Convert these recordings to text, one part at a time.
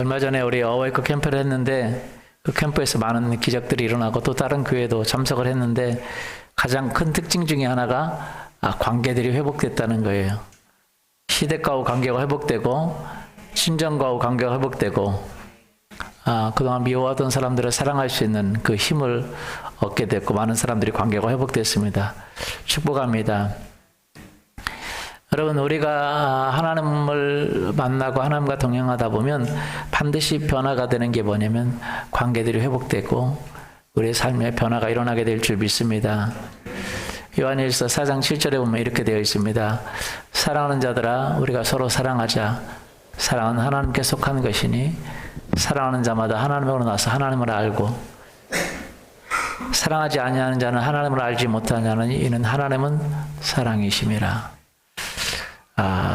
얼마 전에 우리 어웨이크 캠프를 했는데 그 캠프에서 많은 기적들이 일어나고 또 다른 교회도 참석을 했는데 가장 큰 특징 중에 하나가 관계들이 회복됐다는 거예요. 시댁과의 관계가 회복되고 친정과의 관계가 회복되고 그동안 미워하던 사람들을 사랑할 수 있는 그 힘을 얻게 됐고 많은 사람들이 관계가 회복됐습니다. 축복합니다. 여러분, 우리가 하나님을 만나고 하나님과 동행하다 보면 반드시 변화가 되는 게 뭐냐면 관계들이 회복되고 우리의 삶에 변화가 일어나게 될 줄 믿습니다. 요한일서 4장 7절에 보면 이렇게 되어 있습니다. 사랑하는 자들아, 우리가 서로 사랑하자. 사랑은 하나님께 속한 것이니 사랑하는 자마다 하나님으로 나서 하나님을 알고 사랑하지 아니하는 자는 하나님을 알지 못하냐는 이는 하나님은 사랑이심이라.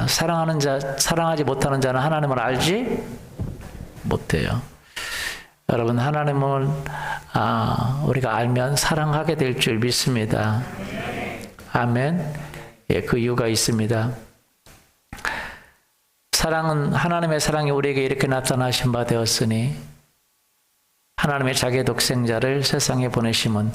사랑하지 못하는 자는 하나님을 알지 못해요. 여러분, 하나님을 우리가 알면 사랑하게 될 줄 믿습니다. 아멘. 예, 그 이유가 있습니다. 하나님의 사랑이 우리에게 이렇게 나타나신 바 되었으니 하나님의 자기의 독생자를 세상에 보내심은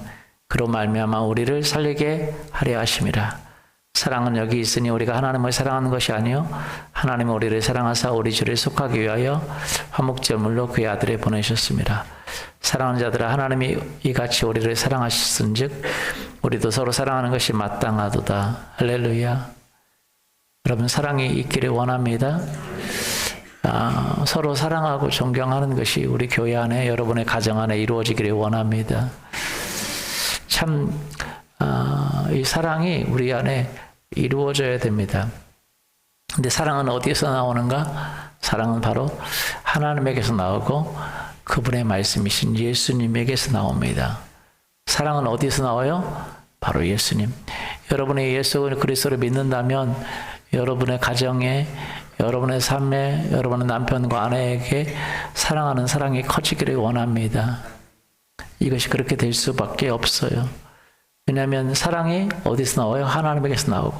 그로 말미암아 우리를 살리게 하려 하심이라. 사랑은 여기 있으니 우리가 하나님을 사랑하는 것이 아니요 하나님은 우리를 사랑하사 우리 주를 속하기 위하여 화목제물로 그의 아들을 보내셨습니다. 사랑하는 자들아, 하나님이 이같이 우리를 사랑하셨은즉 우리도 서로 사랑하는 것이 마땅하도다. 할렐루야. 여러분, 사랑이 있기를 원합니다. 서로 사랑하고 존경하는 것이 우리 교회 안에, 여러분의 가정 안에 이루어지기를 원합니다. 참 이 사랑이 우리 안에 이루어져야 됩니다. 근데 사랑은 어디에서 나오는가? 사랑은 바로 하나님에게서 나오고 그분의 말씀이신 예수님에게서 나옵니다. 사랑은 어디서 나와요? 바로 예수님. 여러분이 예수 그리스도를 믿는다면 여러분의 가정에, 여러분의 삶에, 여러분의 남편과 아내에게 사랑하는 사랑이 커지기를 원합니다. 이것이 그렇게 될 수밖에 없어요. 왜냐하면 사랑이 어디서 나와요? 하나님에게서 나오고,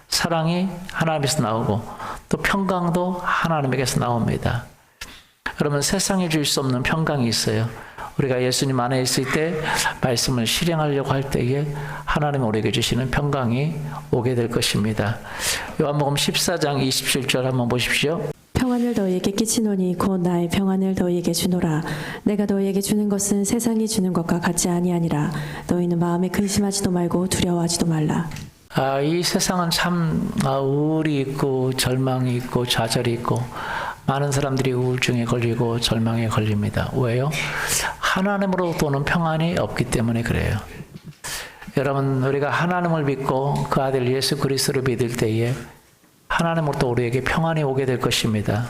사랑이 하나님에서 나오고, 또 평강도 하나님에게서 나옵니다. 여러분, 세상이 줄 수 없는 평강이 있어요. 우리가 예수님 안에 있을 때 말씀을 실행하려고 할 때에 하나님이 우리에게 주시는 평강이 오게 될 것입니다. 요한복음 14장 27절 한번 보십시오. 평안을 너희에게 끼치노니 곧 나의 평안을 너희에게 주노라. 내가 너희에게 주는 것은 세상이 주는 것과 같지 아니하니라. 너희는 마음에 근심하지도 말고 두려워하지도 말라. 이 세상은 참 우울이 있고 절망이 있고 좌절이 있고 많은 사람들이 우울증에 걸리고 절망에 걸립니다. 왜요? 하나님으로부터 오는 평안이 없기 때문에 그래요. 여러분, 우리가 하나님을 믿고 그 아들 예수 그리스도를 믿을 때에 하나님으로부터 우리에게 평안이 오게 될 것입니다.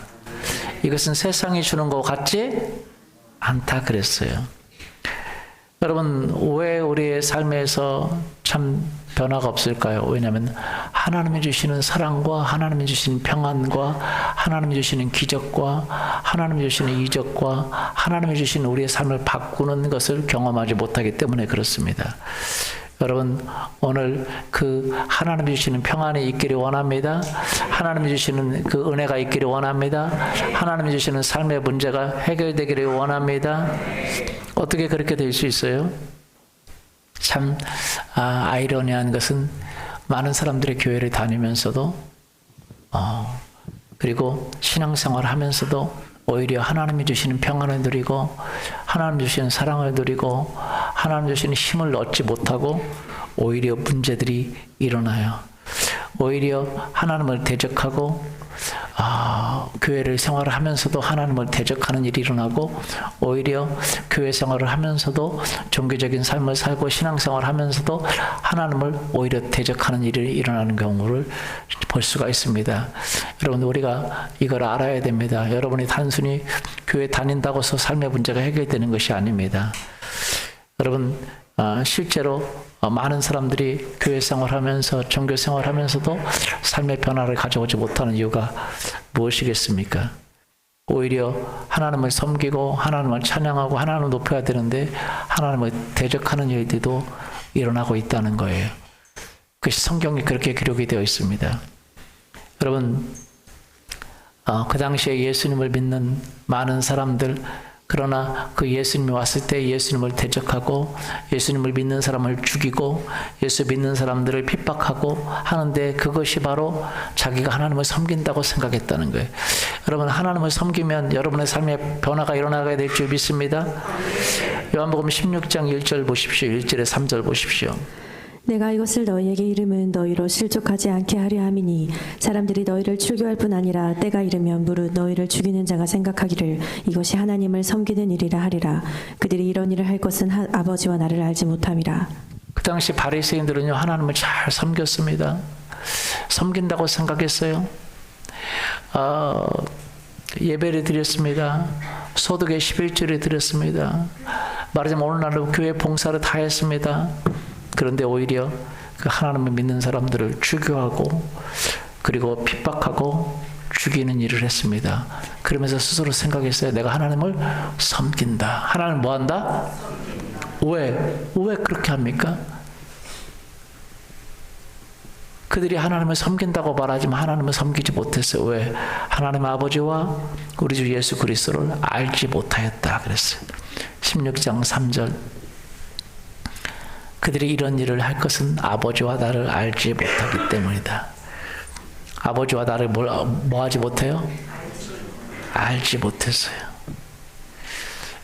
이것은 세상이 주는 것 같지 않다 그랬어요. 여러분, 왜 우리의 삶에서 참 변화가 없을까요? 왜냐하면 하나님이 주시는 사랑과 하나님이 주시는 평안과 하나님이 주시는 기적과 하나님이 주시는 이적과 하나님이 주시는 우리의 삶을 바꾸는 것을 경험하지 못하기 때문에 그렇습니다. 여러분, 오늘 그 하나님이 주시는 평안이 있기를 원합니다. 하나님이 주시는 그 은혜가 있기를 원합니다. 하나님이 주시는 삶의 문제가 해결되기를 원합니다. 어떻게 그렇게 될 수 있어요? 참 아이러니한 것은 많은 사람들이 교회를 다니면서도 그리고 신앙생활을 하면서도 오히려 하나님이 주시는 평안을 누리고 하나님 주시는 사랑을 누리고 하나님 주시는 힘을 얻지 못하고 오히려 문제들이 일어나요. 오히려 하나님을 대적하고 교회를 생활을 하면서도 하나님을 대적하는 일이 일어나고 오히려 교회 생활을 하면서도 종교적인 삶을 살고 신앙생활을 하면서도 하나님을 오히려 대적하는 일이 일어나는 경우를 볼 수가 있습니다. 여러분, 우리가 이걸 알아야 됩니다. 여러분이 단순히 교회 다닌다고 해서 삶의 문제가 해결되는 것이 아닙니다. 여러분, 실제로 많은 사람들이 교회 생활하면서 종교 생활하면서도 삶의 변화를 가져오지 못하는 이유가 무엇이겠습니까? 오히려 하나님을 섬기고 하나님을 찬양하고 하나님을 높여야 되는데 하나님을 대적하는 일들도 일어나고 있다는 거예요. 그것이 성경에 그렇게 기록이 되어 있습니다. 여러분, 그 당시에 예수님을 믿는 많은 사람들, 그러나 그 예수님이 왔을 때 예수님을 대적하고 예수님을 믿는 사람을 죽이고 예수 믿는 사람들을 핍박하고 하는데, 그것이 바로 자기가 하나님을 섬긴다고 생각했다는 거예요. 여러분, 하나님을 섬기면 여러분의 삶에 변화가 일어나게 될 줄 믿습니다. 요한복음 16장 1절 보십시오. 1절에 3절 보십시오. 내가 이것을 너희에게 이름은 너희로 실족하지 않게 하려 함이니 사람들이 너희를 출교할 뿐 아니라 때가 이르면 무릇 너희를 죽이는 자가 생각하기를 이것이 하나님을 섬기는 일이라 하리라. 그들이 이런 일을 할 것은 아버지와 나를 알지 못함이라. 그 당시 바리새인들은요, 하나님을 잘 섬겼습니다. 섬긴다고 생각했어요. 예배를 드렸습니다. 소득의 11조를 드렸습니다. 말하자면 오늘날로 교회 봉사를 다 했습니다. 그런데 오히려 그 하나님을 믿는 사람들을 죽여하고 그리고 핍박하고 죽이는 일을 했습니다. 그러면서 스스로 생각했어요. 내가 하나님을 섬긴다. 하나님을 뭐 한다? 왜 그렇게 합니까? 그들이 하나님을 섬긴다고 말하지만 하나님을 섬기지 못했어요. 왜? 하나님 아버지와 우리 주 예수 그리스도를 알지 못하였다 그랬어요. 16장 3절. 그들이 이런 일을 할 것은 아버지와 나를 알지 못하기 때문이다. 아버지와 나를 뭐 하지 못해요? 알지 못했어요.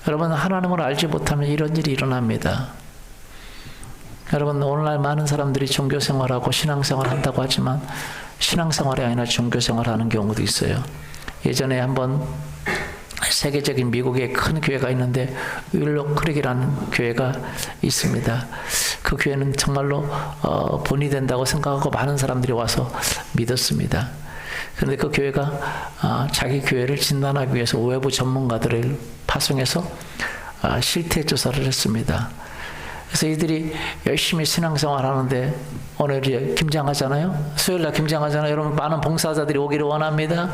여러분, 하나님을 알지 못하면 이런 일이 일어납니다. 여러분, 오늘날 많은 사람들이 종교생활하고 신앙생활 한다고 하지만 신앙생활이 아니라 종교생활하는 경우도 있어요. 예전에 한번 세계적인 미국의 큰 교회가 있는데 윌록 크릭이라는 교회가 있습니다. 그 교회는 정말로 본이 된다고 생각하고 많은 사람들이 와서 믿었습니다. 그런데 그 교회가 자기 교회를 진단하기 위해서 외부 전문가들을 파송해서 실태 조사를 했습니다. 그래서 이들이 열심히 신앙생활 하는데, 오늘 이제 김장하잖아요. 수요일날 김장하잖아요. 여러분, 많은 봉사자들이 오기를 원합니다.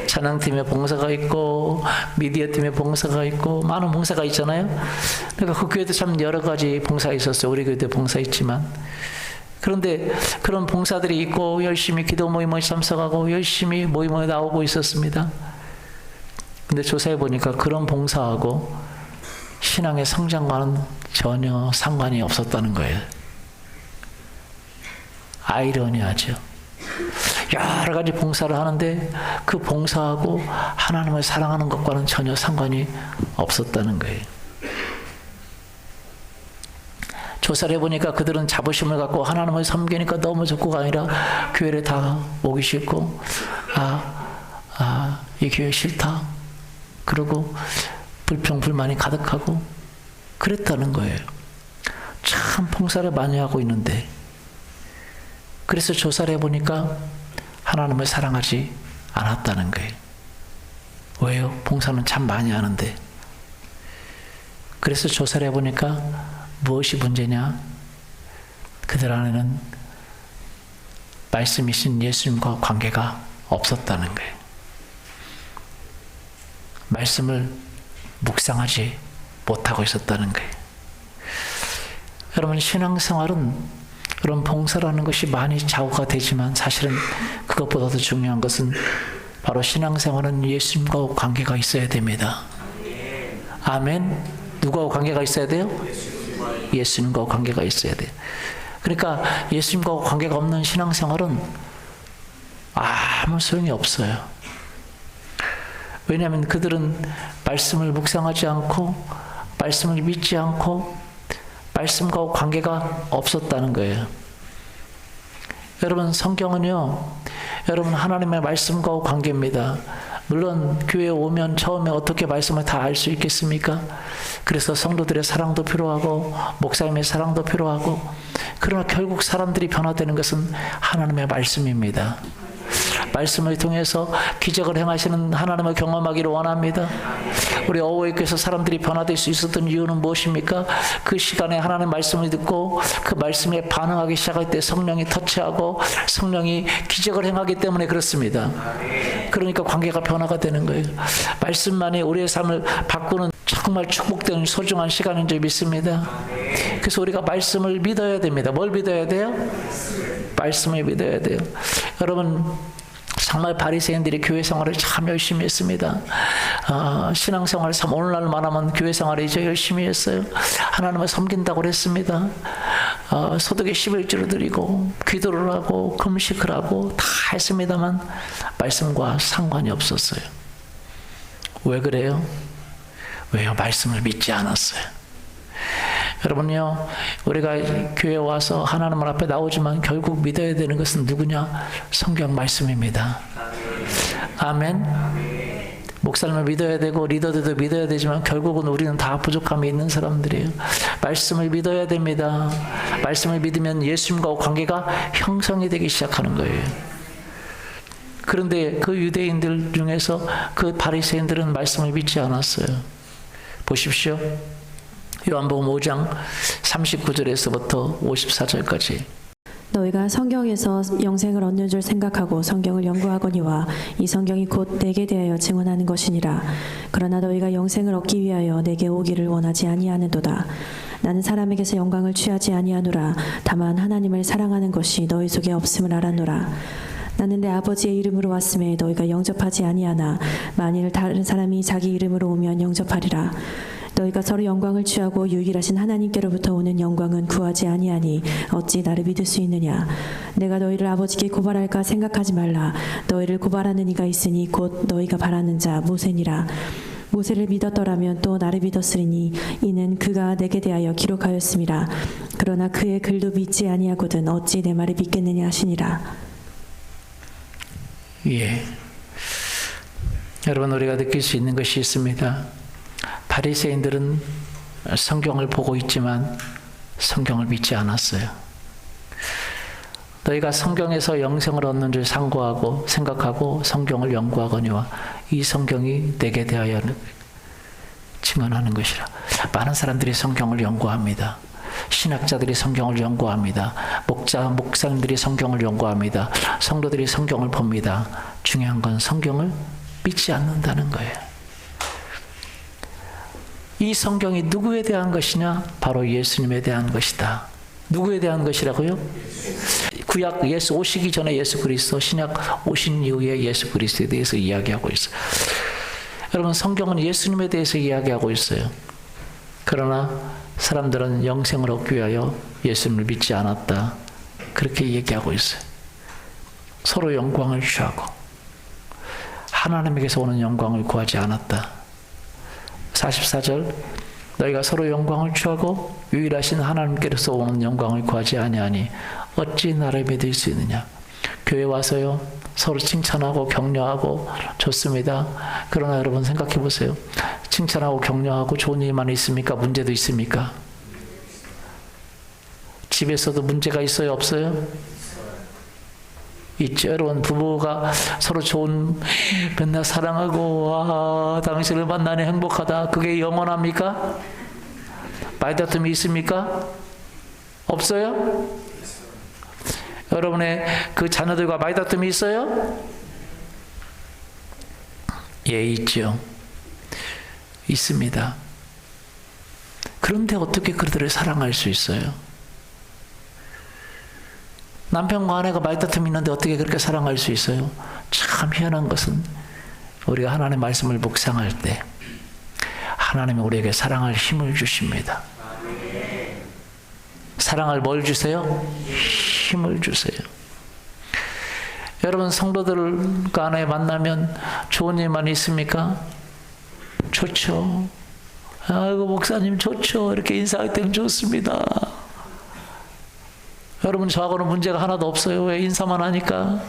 찬양팀에 봉사가 있고 미디어팀에 봉사가 있고 많은 봉사가 있잖아요. 그러니까 그 교회도 참 여러 가지 봉사 있었어요. 우리 교회도 봉사 있지만, 그런데 그런 봉사들이 있고 열심히 기도 모임에 참석하고 열심히 모임에 나오고 있었습니다. 근데 조사해 보니까 그런 봉사하고 신앙의 성장과는 전혀 상관이 없었다는 거예요. 아이러니하죠. 여러 가지 봉사를 하는데 그 봉사하고 하나님을 사랑하는 것과는 전혀 상관이 없었다는 거예요. 조사를 해보니까 그들은 자부심을 갖고 하나님을 섬기니까 너무 좋고가 아니라 교회를 다 오기 싫고, 이 교회 싫다. 그리고 불평, 불만이 가득하고 그랬다는 거예요. 참 봉사를 많이 하고 있는데, 그래서 조사를 해보니까 하나님을 사랑하지 않았다는 거예요. 왜요? 봉사는 참 많이 하는데. 그래서 조사를 해보니까 무엇이 문제냐? 그들 안에는 말씀이신 예수님과 관계가 없었다는 거예요. 말씀을 묵상하지 못하고 있었다는 거예요. 여러분, 신앙생활은 그런 봉사라는 것이 많이 좌우가 되지만 사실은 그것보다도 중요한 것은 바로 신앙생활은 예수님과 관계가 있어야 됩니다. 아멘. 누구하고 관계가 있어야 돼요? 예수님과 관계가 있어야 돼요. 그러니까 예수님과 관계가 없는 신앙생활은 아무 소용이 없어요. 왜냐하면 그들은 말씀을 묵상하지 않고 말씀을 믿지 않고 말씀과 관계가 없었다는 거예요. 여러분, 성경은요, 여러분 하나님의 말씀과 관계입니다. 물론 교회에 오면 처음에 어떻게 말씀을 다 알 수 있겠습니까? 그래서 성도들의 사랑도 필요하고 목사님의 사랑도 필요하고, 그러나 결국 사람들이 변화되는 것은 하나님의 말씀입니다. 말씀을 통해서 기적을 행하시는 하나님을 경험하기를 원합니다. 우리 어워이교에서 사람들이 변화될 수 있었던 이유는 무엇입니까? 그 시간에 하나님의 말씀을 듣고 그 말씀에 반응하기 시작할 때 성령이 터치하고 성령이 기적을 행하기 때문에 그렇습니다. 그러니까 관계가 변화가 되는 거예요. 말씀만이 우리의 삶을 바꾸는 정말 축복되는 소중한 시간인 줄 믿습니다. 그래서 우리가 말씀을 믿어야 됩니다. 뭘 믿어야 돼요? 말씀을 믿어야 돼요. 여러분, 정말 바리새인들이 교회 생활을 참 열심히 했습니다. 신앙생활 참 오늘날 말하면 교회 생활을 이제 열심히 했어요. 하나님을 섬긴다고 그랬습니다. 소득의 11조를 드리고 기도를 하고 금식을 하고 다 했습니다만 말씀과 상관이 없었어요. 왜 그래요? 왜요? 말씀을 믿지 않았어요. 여러분요, 우리가 교회 와서 하나님 앞에 나오지만 결국 믿어야 되는 것은 누구냐? 성경 말씀입니다. 아멘. 목사님을 믿어야 되고 리더들도 믿어야 되지만 결국은 우리는 다 부족함이 있는 사람들이에요. 말씀을 믿어야 됩니다. 말씀을 믿으면 예수님과 관계가 형성이 되기 시작하는 거예요. 그런데 그 유대인들 중에서 그 바리새인들은 말씀을 믿지 않았어요. 보십시오. 요한복음 5장 39절에서부터 54절까지. 너희가 성경에서 영생을 얻는 줄 생각하고 성경을 연구하거니와 이 성경이 곧 내게 대하여 증언하는 것이니라. 그러나 너희가 영생을 얻기 위하여 내게 오기를 원하지 아니하는도다. 나는 사람에게서 영광을 취하지 아니하노라. 다만 하나님을 사랑하는 것이 너희 속에 없음을 알았노라. 나는 내 아버지의 이름으로 왔음에 너희가 영접하지 아니하나 만일 다른 사람이 자기 이름으로 오면 영접하리라. 너희가 서로 영광을 취하고 유일하신 하나님께로부터 오는 영광은 구하지 아니하니 어찌 나를 믿을 수 있느냐. 내가 너희를 아버지께 고발할까 생각하지 말라. 너희를 고발하는 이가 있으니 곧 너희가 바라는 자 모세니라. 모세를 믿었더라면 또 나를 믿었으리니 이는 그가 내게 대하여 기록하였음이라. 그러나 그의 글도 믿지 아니하거든 어찌 내 말을 믿겠느냐 하시니라. 예. 여러분, 우리가 느낄 수 있는 것이 있습니다. 바리새인들은 성경을 보고 있지만 성경을 믿지 않았어요. 너희가 성경에서 영생을 얻는 줄 상고하고 생각하고 성경을 연구하거니와 이 성경이 내게 대하여 증언하는 것이라. 많은 사람들이 성경을 연구합니다. 신학자들이 성경을 연구합니다. 목사님들이 성경을 연구합니다. 성도들이 성경을 봅니다. 중요한 건 성경을 믿지 않는다는 거예요. 이 성경이 누구에 대한 것이냐? 바로 예수님에 대한 것이다. 누구에 대한 것이라고요? 구약 예수 오시기 전에 예수 그리스도, 신약 오신 이후에 예수 그리스도에 대해서 이야기하고 있어요. 여러분, 성경은 예수님에 대해서 이야기하고 있어요. 그러나 사람들은 영생을 얻기 위하여 예수님을 믿지 않았다. 그렇게 얘기하고 있어요. 서로 영광을 취하고 하나님에게서 오는 영광을 구하지 않았다. 44절, 너희가 서로 영광을 취하고 유일하신 하나님께로서 오는 영광을 구하지 아니하니 어찌 나를 믿을 수 있느냐. 교회 와서요, 서로 칭찬하고 격려하고 좋습니다. 그러나 여러분 생각해 보세요. 칭찬하고 격려하고 좋은 일만 있습니까? 문제도 있습니까? 집에서도 문제가 있어요? 없어요? 있죠. 여러분, 부부가 서로 좋은, 맨날 사랑하고 당신을 만나니 행복하다. 그게 영원합니까? 말다툼이 있습니까? 없어요? 여러분의 그 자녀들과 말다툼이 있어요? 예, 있죠. 있습니다. 그런데 어떻게 그들을 사랑할 수 있어요? 남편과 아내가 말다툼이 있는데 어떻게 그렇게 사랑할 수 있어요? 참 희한한 것은 우리가 하나님의 말씀을 묵상할 때 하나님이 우리에게 사랑할 힘을 주십니다. 사랑할 뭘 주세요? 힘을 주세요. 여러분, 성도들 간에 만나면 좋은 일만 있습니까? 좋죠. 아이고 목사님 좋죠. 이렇게 인사할 때는 좋습니다. 여러분, 저하고는 문제가 하나도 없어요. 왜? 인사만 하니까.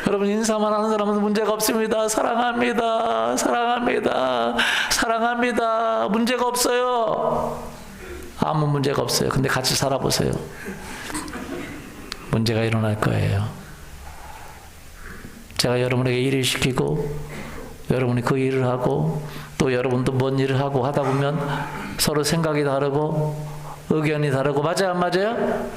여러분, 인사만 하는 사람은 문제가 없습니다. 사랑합니다. 사랑합니다. 사랑합니다. 문제가 없어요. 아무 문제가 없어요. 근데 같이 살아보세요. 문제가 일어날 거예요. 제가 여러분에게 일을 시키고 여러분이 그 일을 하고 또 여러분도 뭔 일을 하고 하다 보면 서로 생각이 다르고 의견이 다르고, 맞아요? 안 맞아요?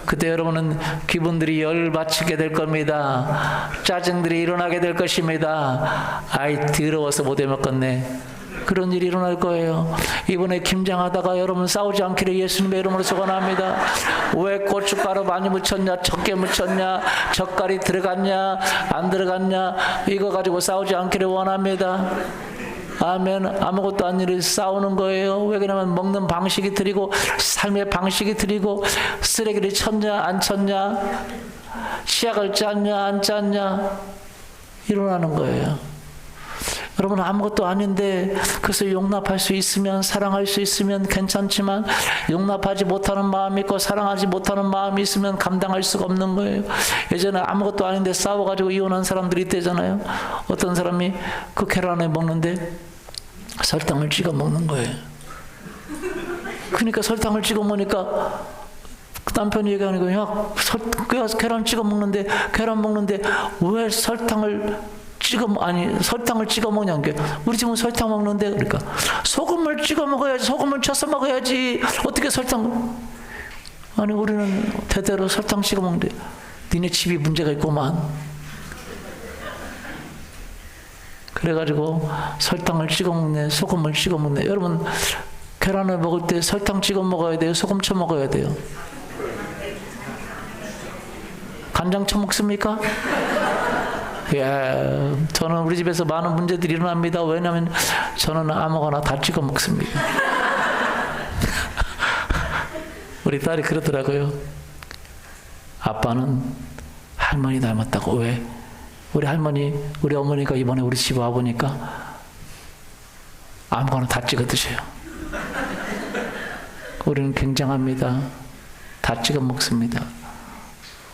그때 여러분은 기분들이 열받치게 될 겁니다. 짜증들이 일어나게 될 것입니다. 아이 더러워서 못 해먹겠네. 그런 일이 일어날 거예요. 이번에 김장하다가 여러분 싸우지 않기를 예수님의 이름으로 소원합니다. 왜 고춧가루 많이 묻혔냐, 적게 묻혔냐, 젓갈이 들어갔냐, 안 들어갔냐, 이거 가지고 싸우지 않기를 원합니다. 아멘. 아무것도 아닌 싸우는 거예요. 왜 그러냐면 먹는 방식이 틀리고 삶의 방식이 틀리고 쓰레기를 쳤냐 안 쳤냐, 치약을 짰냐 안 짰냐, 일어나는 거예요. 여러분 아무것도 아닌데 그것을 용납할 수 있으면, 사랑할 수 있으면 괜찮지만 용납하지 못하는 마음이 있고 사랑하지 못하는 마음이 있으면 감당할 수가 없는 거예요. 예전에 아무것도 아닌데 싸워가지고 이혼한 사람들이 있대잖아요. 어떤 사람이 그 계란을 먹는데 설탕을 찍어 먹는 거예요. 그러니까 설탕을 찍어 먹으니까 남편이 얘기하는 거예요. 야, 계란 찍어 먹는데 왜 설탕을 찍어 먹냐는 게, 우리 집은 설탕 먹는데, 그러니까 소금을 찍어 먹어야지, 소금을 쳐서 먹어야지, 어떻게 설탕, 아니 우리는 대대로 설탕 찍어 먹는데 니네 집이 문제가 있구만. 그래가지고 설탕을 찍어 먹네, 소금을 찍어 먹네. 여러분 계란을 먹을 때 설탕 찍어 먹어야 돼요, 소금 쳐 먹어야 돼요? 간장 쳐 먹습니까? 예, 저는 우리 집에서 많은 문제들이 일어납니다. 왜냐하면 저는 아무거나 다 찍어 먹습니다. 우리 딸이 그러더라고요. 아빠는 할머니 닮았다고. 왜? 우리 어머니가 이번에 우리 집 와보니까 아무거나 다 찍어 드셔요. 우리는 굉장합니다. 다 찍어 먹습니다.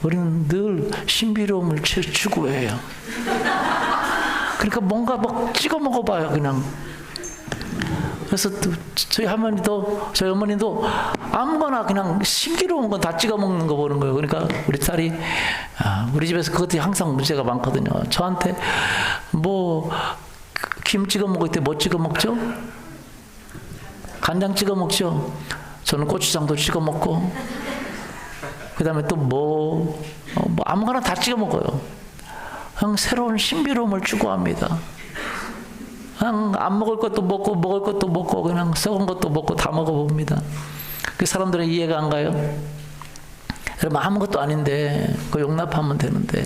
우리는 늘 신비로움을 추구해요. 그러니까 뭔가 막 찍어 먹어봐요, 그냥. 그래서 저희 어머니도 아무거나 그냥 신기로운 건 다 찍어 먹는 거 보는 거예요. 그러니까 우리 딸이, 우리 집에서 그것이 항상 문제가 많거든요. 저한테 김 찍어 먹을 때 뭐 찍어 먹죠? 간장 찍어 먹죠? 저는 고추장도 찍어 먹고, 그 다음에 또 아무거나 다 찍어 먹어요. 그냥 새로운 신비로움을 추구합니다. 그냥 안 먹을 것도 먹고, 먹을 것도 먹고, 그냥 썩은 것도 먹고 다 먹어봅니다. 그 사람들은 이해가 안 가요? 여러분, 아무것도 아닌데, 그거 용납하면 되는데,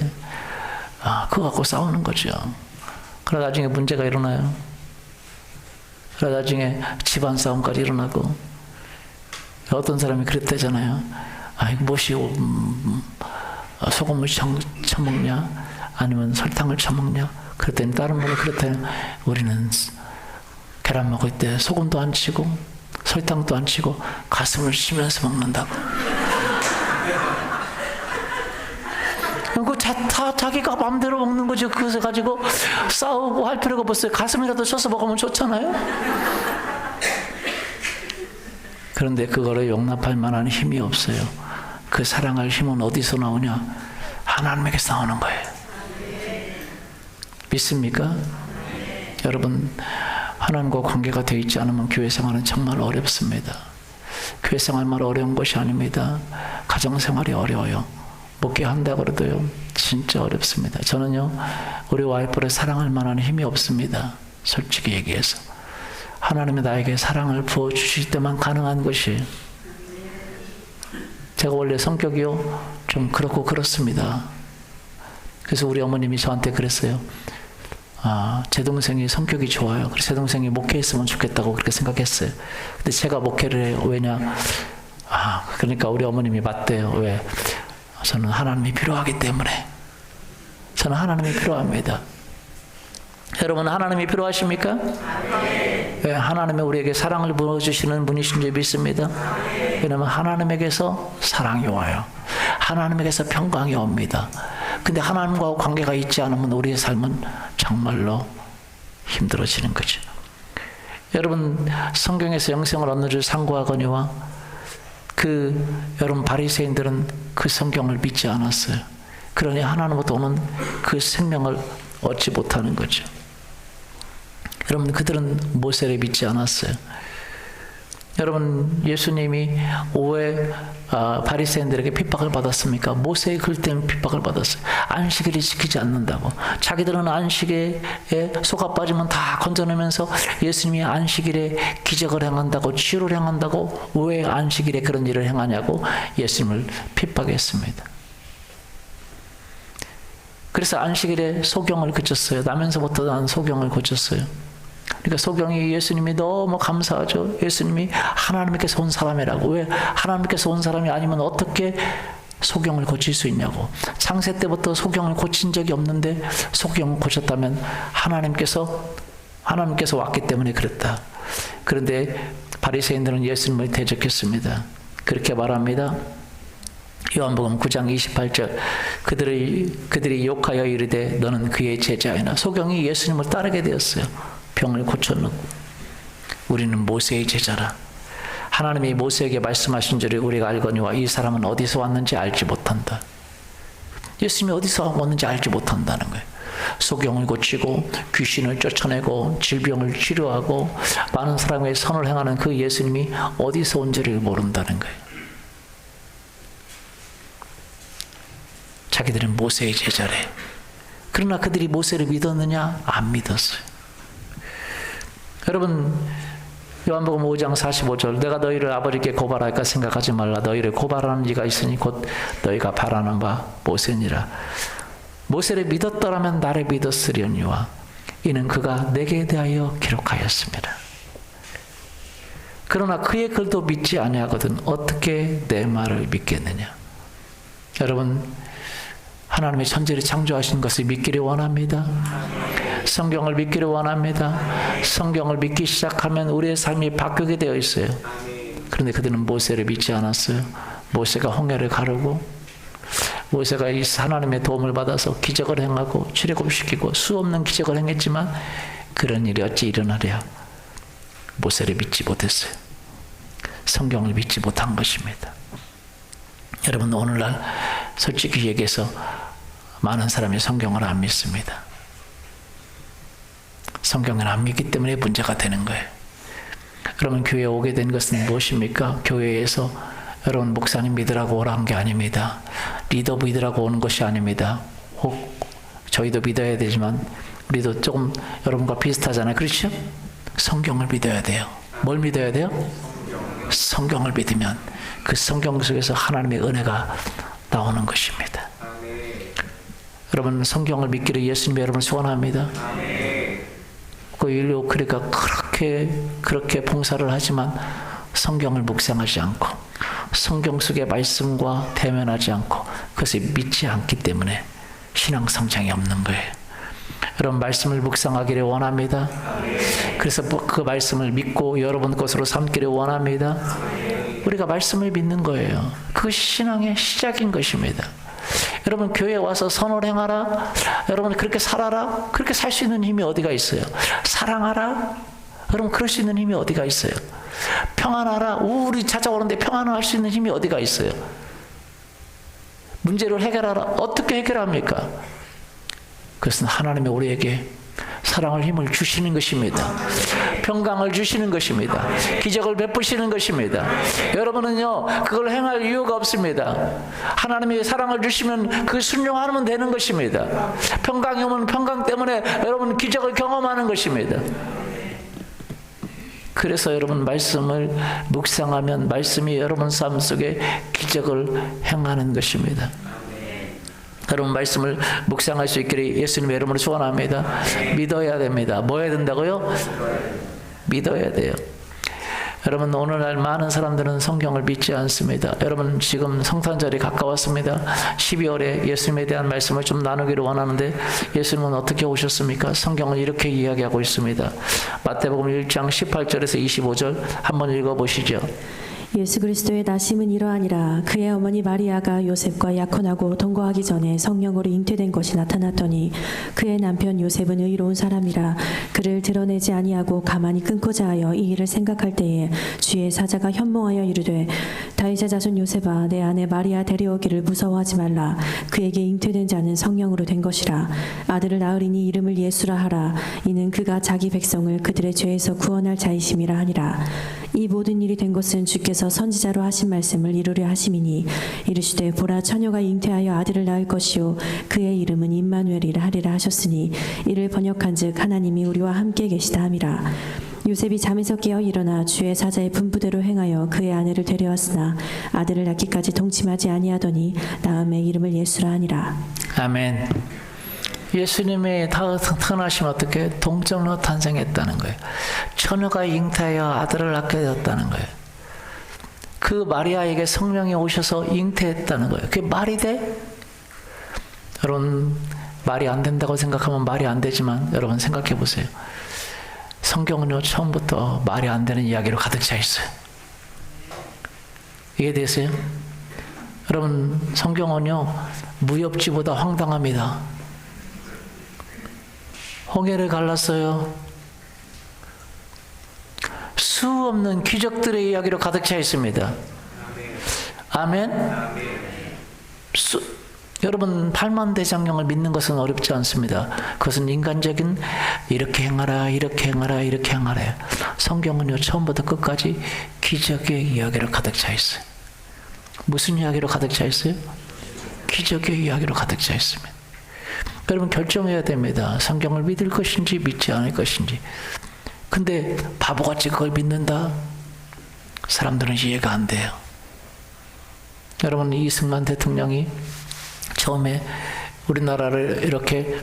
그거 갖고 싸우는 거죠. 그러다 나중에 문제가 일어나요. 그러다 나중에 집안 싸움까지 일어나고, 어떤 사람이 그랬대잖아요. 이거 무엇이 소금을 쳐먹냐, 아니면 설탕을 쳐먹냐. 그랬더니 다른 분이 그랬대요. 우리는 계란 먹을 때 소금도 안 치고 설탕도 안 치고 가슴을 치면서 먹는다고. 그 다 자기가 마음대로 먹는 거죠. 그것을 가지고 싸우고 할 필요가 없어요. 가슴이라도 쳐서 먹으면 좋잖아요. 그런데 그거를 용납할 만한 힘이 없어요. 그 사랑할 힘은 어디서 나오냐? 하나님에게서 나오는 거예요. 믿습니까? 여러분, 하나님과 관계가 되어 있지 않으면 교회 생활은 정말 어렵습니다. 교회 생활만 어려운 것이 아닙니다. 가정 생활이 어려워요. 목회한다 그래도요, 진짜 어렵습니다. 저는요, 우리 와이프를 사랑할 만한 힘이 없습니다. 솔직히 얘기해서. 하나님이 나에게 사랑을 부어주실 때만 가능한 것이에요. 제가 원래 성격이요, 좀 그렇고 그렇습니다. 그래서 우리 어머님이 저한테 그랬어요. 제 동생이 성격이 좋아요. 그래서 제 동생이 목회했으면 좋겠다고 그렇게 생각했어요. 근데 제가 목회를 해요. 왜냐? 그러니까 우리 어머님이 맞대요. 왜? 저는 하나님이 필요하기 때문에. 저는 하나님이 필요합니다. 여러분, 하나님이 필요하십니까? 네, 하나님이 우리에게 사랑을 부어주시는 분이신 줄 믿습니다. 왜냐하면 하나님에게서 사랑이 와요. 하나님에게서 평강이 옵니다. 근데 하나님과 관계가 있지 않으면 우리의 삶은 정말로 힘들어지는 거죠. 여러분, 성경에서 영생을 얻는 줄 상고하거니와 여러분 바리새인들은 그 성경을 믿지 않았어요. 그러니 하나님으로부터 오는 그 생명을 얻지 못하는 거죠. 여러분, 그들은 모세를 믿지 않았어요. 여러분, 예수님이 왜 바리새인들에게 핍박을 받았습니까? 모세의 글 때문에 핍박을 받았어요. 안식일을 지키지 않는다고. 자기들은 안식일에 속아 빠지면 다 건져내면서 예수님이 안식일에 기적을 행한다고, 치유를 행한다고, 왜 안식일에 그런 일을 행하냐고 예수님을 핍박했습니다. 그래서 안식일에 소경을 그쳤어요. 나면서부터 난 소경을 고쳤어요. 그러니까 소경이 예수님이 너무 감사하죠. 예수님이 하나님께서 온 사람이라고. 왜 하나님께서 온 사람이 아니면 어떻게 소경을 고칠 수 있냐고. 창세 때부터 소경을 고친 적이 없는데 소경을 고쳤다면 하나님께서 왔기 때문에 그랬다. 그런데 바리새인들은 예수님을 대적했습니다. 그렇게 말합니다. 요한복음 9장 28절 그들이 욕하여 이르되 너는 그의 제자이나. 소경이 예수님을 따르게 되었어요. 병을 고쳐놓고 우리는 모세의 제자라. 하나님이 모세에게 말씀하신 줄을 우리가 알거니와 이 사람은 어디서 왔는지 알지 못한다. 예수님이 어디서 왔는지 알지 못한다는 거예요. 소경을 고치고 귀신을 쫓아내고 질병을 치료하고 많은 사람의 선을 행하는 그 예수님이 어디서 온지를 모른다는 거예요. 자기들은 모세의 제자래. 그러나 그들이 모세를 믿었느냐? 안 믿었어요. 여러분, 요한복음 5장 45절 내가 너희를 아버지께 고발할까 생각하지 말라. 너희를 고발하는 이가 있으니 곧 너희가 바라는 바 모세니라. 모세를 믿었더라면 나를 믿었으려니와 이는 그가 내게 대하여 기록하였습니다. 그러나 그의 글도 믿지 아니하거든 어떻게 내 말을 믿겠느냐. 여러분, 하나님의 천지를 창조하신 것을 믿기를 원합니다. 성경을 믿기를 원합니다. 성경을 믿기 시작하면 우리의 삶이 바뀌게 되어 있어요. 그런데 그들은 모세를 믿지 않았어요. 모세가 홍해를 가르고 모세가 이 하나님의 도움을 받아서 기적을 행하고 출애굽시키고 수없는 기적을 행했지만 그런 일이 어찌 일어나랴. 모세를 믿지 못했어요. 성경을 믿지 못한 것입니다. 여러분, 오늘날 솔직히 얘기해서 많은 사람이 성경을 안 믿습니다. 성경을 안 믿기 때문에 문제가 되는 거예요. 그러면 교회에 오게 된 것은 무엇입니까? 교회에서 여러분 목사님 믿으라고 오라는 게 아닙니다. 리더 믿으라고 오는 것이 아닙니다. 혹 저희도 믿어야 되지만 우리도 조금 여러분과 비슷하잖아요. 그렇죠? 성경을 믿어야 돼요. 뭘 믿어야 돼요? 성경을 믿으면 그 성경 속에서 하나님의 은혜가 나오는 것입니다. 여러분, 성경을 믿기를 예수님이 여러분을 소원합니다. 그 인류 그러니까 그렇게 봉사를 하지만 성경을 묵상하지 않고 성경 속의 말씀과 대면하지 않고 그것을 믿지 않기 때문에 신앙 성장이 없는 거예요. 여러분, 말씀을 묵상하기를 원합니다. 그래서 그 말씀을 믿고 여러분 것으로 삼기를 원합니다. 우리가 말씀을 믿는 거예요. 그것이 신앙의 시작인 것입니다. 여러분, 교회에 와서 선을 행하라. 여러분, 그렇게 살아라. 그렇게 살 수 있는 힘이 어디가 있어요? 사랑하라. 여러분, 그럴 수 있는 힘이 어디가 있어요? 평안하라. 우울이 찾아오는데 평안할 수 있는 힘이 어디가 있어요? 문제를 해결하라. 어떻게 해결합니까? 그것은 하나님이 우리에게 사랑을 힘을 주시는 것입니다. 평강을 주시는 것입니다. 기적을 베푸시는 것입니다. 여러분은요, 그걸 행할 이유가 없습니다. 하나님이 사랑을 주시면 그 순종하면 되는 것입니다. 평강이 오면 평강 때문에 여러분 기적을 경험하는 것입니다. 그래서 여러분 말씀을 묵상하면 말씀이 여러분 삶 속에 기적을 행하는 것입니다. 여러분, 말씀을 묵상할 수 있기를 예수님의 이름으로 소원합니다. 믿어야 됩니다. 뭐 해야 된다고요? 믿어야 돼요. 여러분, 오늘날 많은 사람들은 성경을 믿지 않습니다. 여러분, 지금 성탄절이 가까웠습니다. 12월에 예수님에 대한 말씀을 좀 나누기를 원하는데 예수님은 어떻게 오셨습니까? 성경을 이렇게 이야기하고 있습니다. 마태복음 1장 18절에서 25절 한번 읽어보시죠. 예수 그리스도의 나심은 이러하니라. 그의 어머니 마리아가 요셉과 약혼하고 동거하기 전에 성령으로 잉태된 것이 나타났더니 그의 남편 요셉은 의로운 사람이라 그를 드러내지 아니하고 가만히 끊고자 하여 이 일을 생각할 때에 주의 사자가 현몽하여 이르되 다윗의 자손 요셉아 내 아내 마리아 데려오기를 무서워하지 말라. 그에게 잉태된 자는 성령으로 된 것이라. 아들을 낳으리니 이름을 예수라 하라. 이는 그가 자기 백성을 그들의 죄에서 구원할 자이심이라 하니라. 이 모든 일이 된 것은 주께서 선지자로 하신 말씀을 이루려 하심이니 이르시되 보라 처녀가 잉태하여 아들을 낳을 것이요 그의 이름은 임마누엘이라 하리라 하셨으니 이를 번역한즉 하나님이 우리와 함께 계시다 함이라. 요셉이 잠에서 깨어 일어나 주의 사자의 분부대로 행하여 그의 아내를 데려왔으나 아들을 낳기까지 동침하지 아니하더니 다음에 이름을 예수라 하니라. 아멘. 예수님이 다 태어나시면 어떻게 동정로 탄생했다는 거예요. 처녀가 잉태하여 아들을 낳게 되었다는 거예요. 그 마리아에게 성령이 오셔서 잉태했다는 거예요. 그게 말이 돼? 여러분 말이 안 된다고 생각하면 말이 안 되지만 여러분 생각해 보세요. 성경은요 처음부터 말이 안 되는 이야기로 가득 차 있어요. 이해되세요? 여러분 성경은요 무협지보다 황당합니다. 홍해를 갈랐어요. 수 없는 기적들의 이야기로 가득 차 있습니다. 아멘. 여러분 팔만대장경을 믿는 것은 어렵지 않습니다. 그것은 인간적인 이렇게 행하라 이렇게 행하라 이렇게 행하라. 성경은요 처음부터 끝까지 기적의 이야기로 가득 차 있어요. 무슨 이야기로 가득 차 있어요? 기적의 이야기로 가득 차 있습니다. 여러분 결정해야 됩니다. 성경을 믿을 것인지 믿지 않을 것인지. 근데 바보같이 그걸 믿는다? 사람들은 이해가 안 돼요. 여러분 이승만 대통령이 처음에 우리나라를 이렇게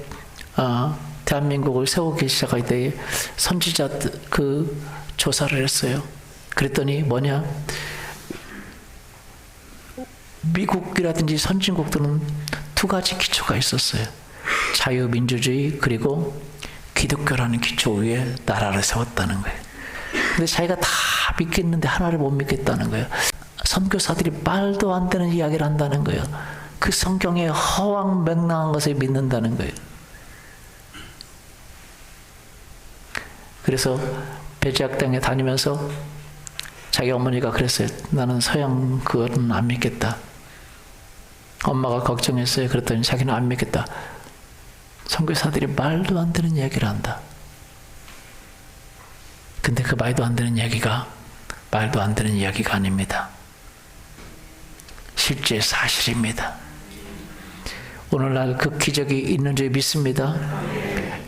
대한민국을 세우기 시작할 때에 선지자 그 조사를 했어요. 그랬더니 뭐냐? 미국이라든지 선진국들은 두 가지 기초가 있었어요. 자유민주주의 그리고 기독교라는 기초 위에 나라를 세웠다는 거예요. 근데 자기가 다 믿겠는데 하나를 못 믿겠다는 거예요. 선교사들이 말도 안 되는 이야기를 한다는 거예요. 그 성경에 허황맹랑한 것을 믿는다는 거예요. 그래서 배제학당에 다니면서 자기 어머니가 그랬어요. 나는 서양 그거는 안 믿겠다. 엄마가 걱정했어요. 그랬더니 자기는 안 믿겠다. 선교사들이 말도 안 되는 이야기를 한다. 근데 그 말도 안 되는 이야기가 말도 안 되는 이야기가 아닙니다. 실제 사실입니다. 오늘날 그 기적이 있는 줄 믿습니다.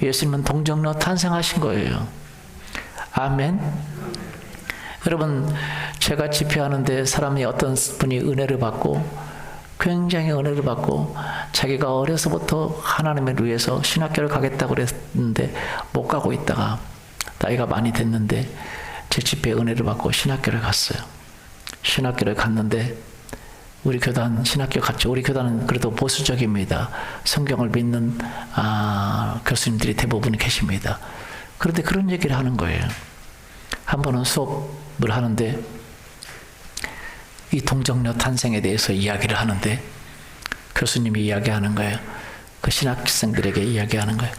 예수님은 동정녀 탄생하신 거예요. 아멘. 여러분 제가 집회하는데 사람이 어떤 분이 은혜를 받고 굉장히 은혜를 받고 자기가 어려서부터 하나님을 위해서 신학교를 가겠다고 그랬는데 못 가고 있다가 나이가 많이 됐는데 제 집회에 은혜를 받고 신학교를 갔어요. 신학교를 갔는데 우리 교단 신학교 갔죠. 우리 교단은 그래도 보수적입니다. 성경을 믿는 교수님들이 대부분 계십니다. 그런데 그런 얘기를 하는 거예요. 한 번은 수업을 하는데 이 동정녀 탄생에 대해서 이야기를 하는데 교수님이 이야기하는 거예요. 그 신학생들에게 이야기하는 거예요.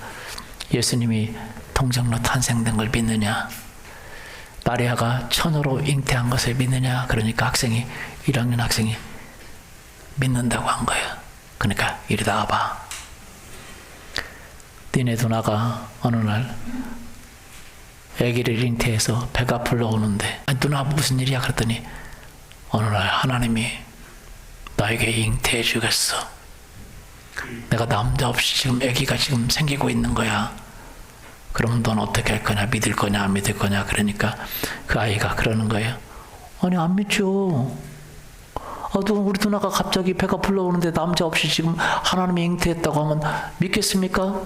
예수님이 동정녀 탄생된 걸 믿느냐? 마리아가 처녀로 잉태한 것을 믿느냐? 그러니까 학생이 1학년 학생이 믿는다고 한 거예요. 그러니까 이리 나와봐. 니네 누나가 어느 날 아기를 잉태해서 배가 불러오는데 누나 무슨 일이야? 그랬더니 어느 날 하나님이 나에게 잉태해 주겠어. 내가 남자 없이 지금 아기가 지금 생기고 있는 거야. 그럼 넌 어떻게 할 거냐? 믿을 거냐? 안 믿을 거냐? 그러니까 그 아이가 그러는 거예요. 아니 안 믿죠. 우리 누나가 갑자기 배가 불러오는데 남자 없이 지금 하나님이 잉태했다고 하면 믿겠습니까?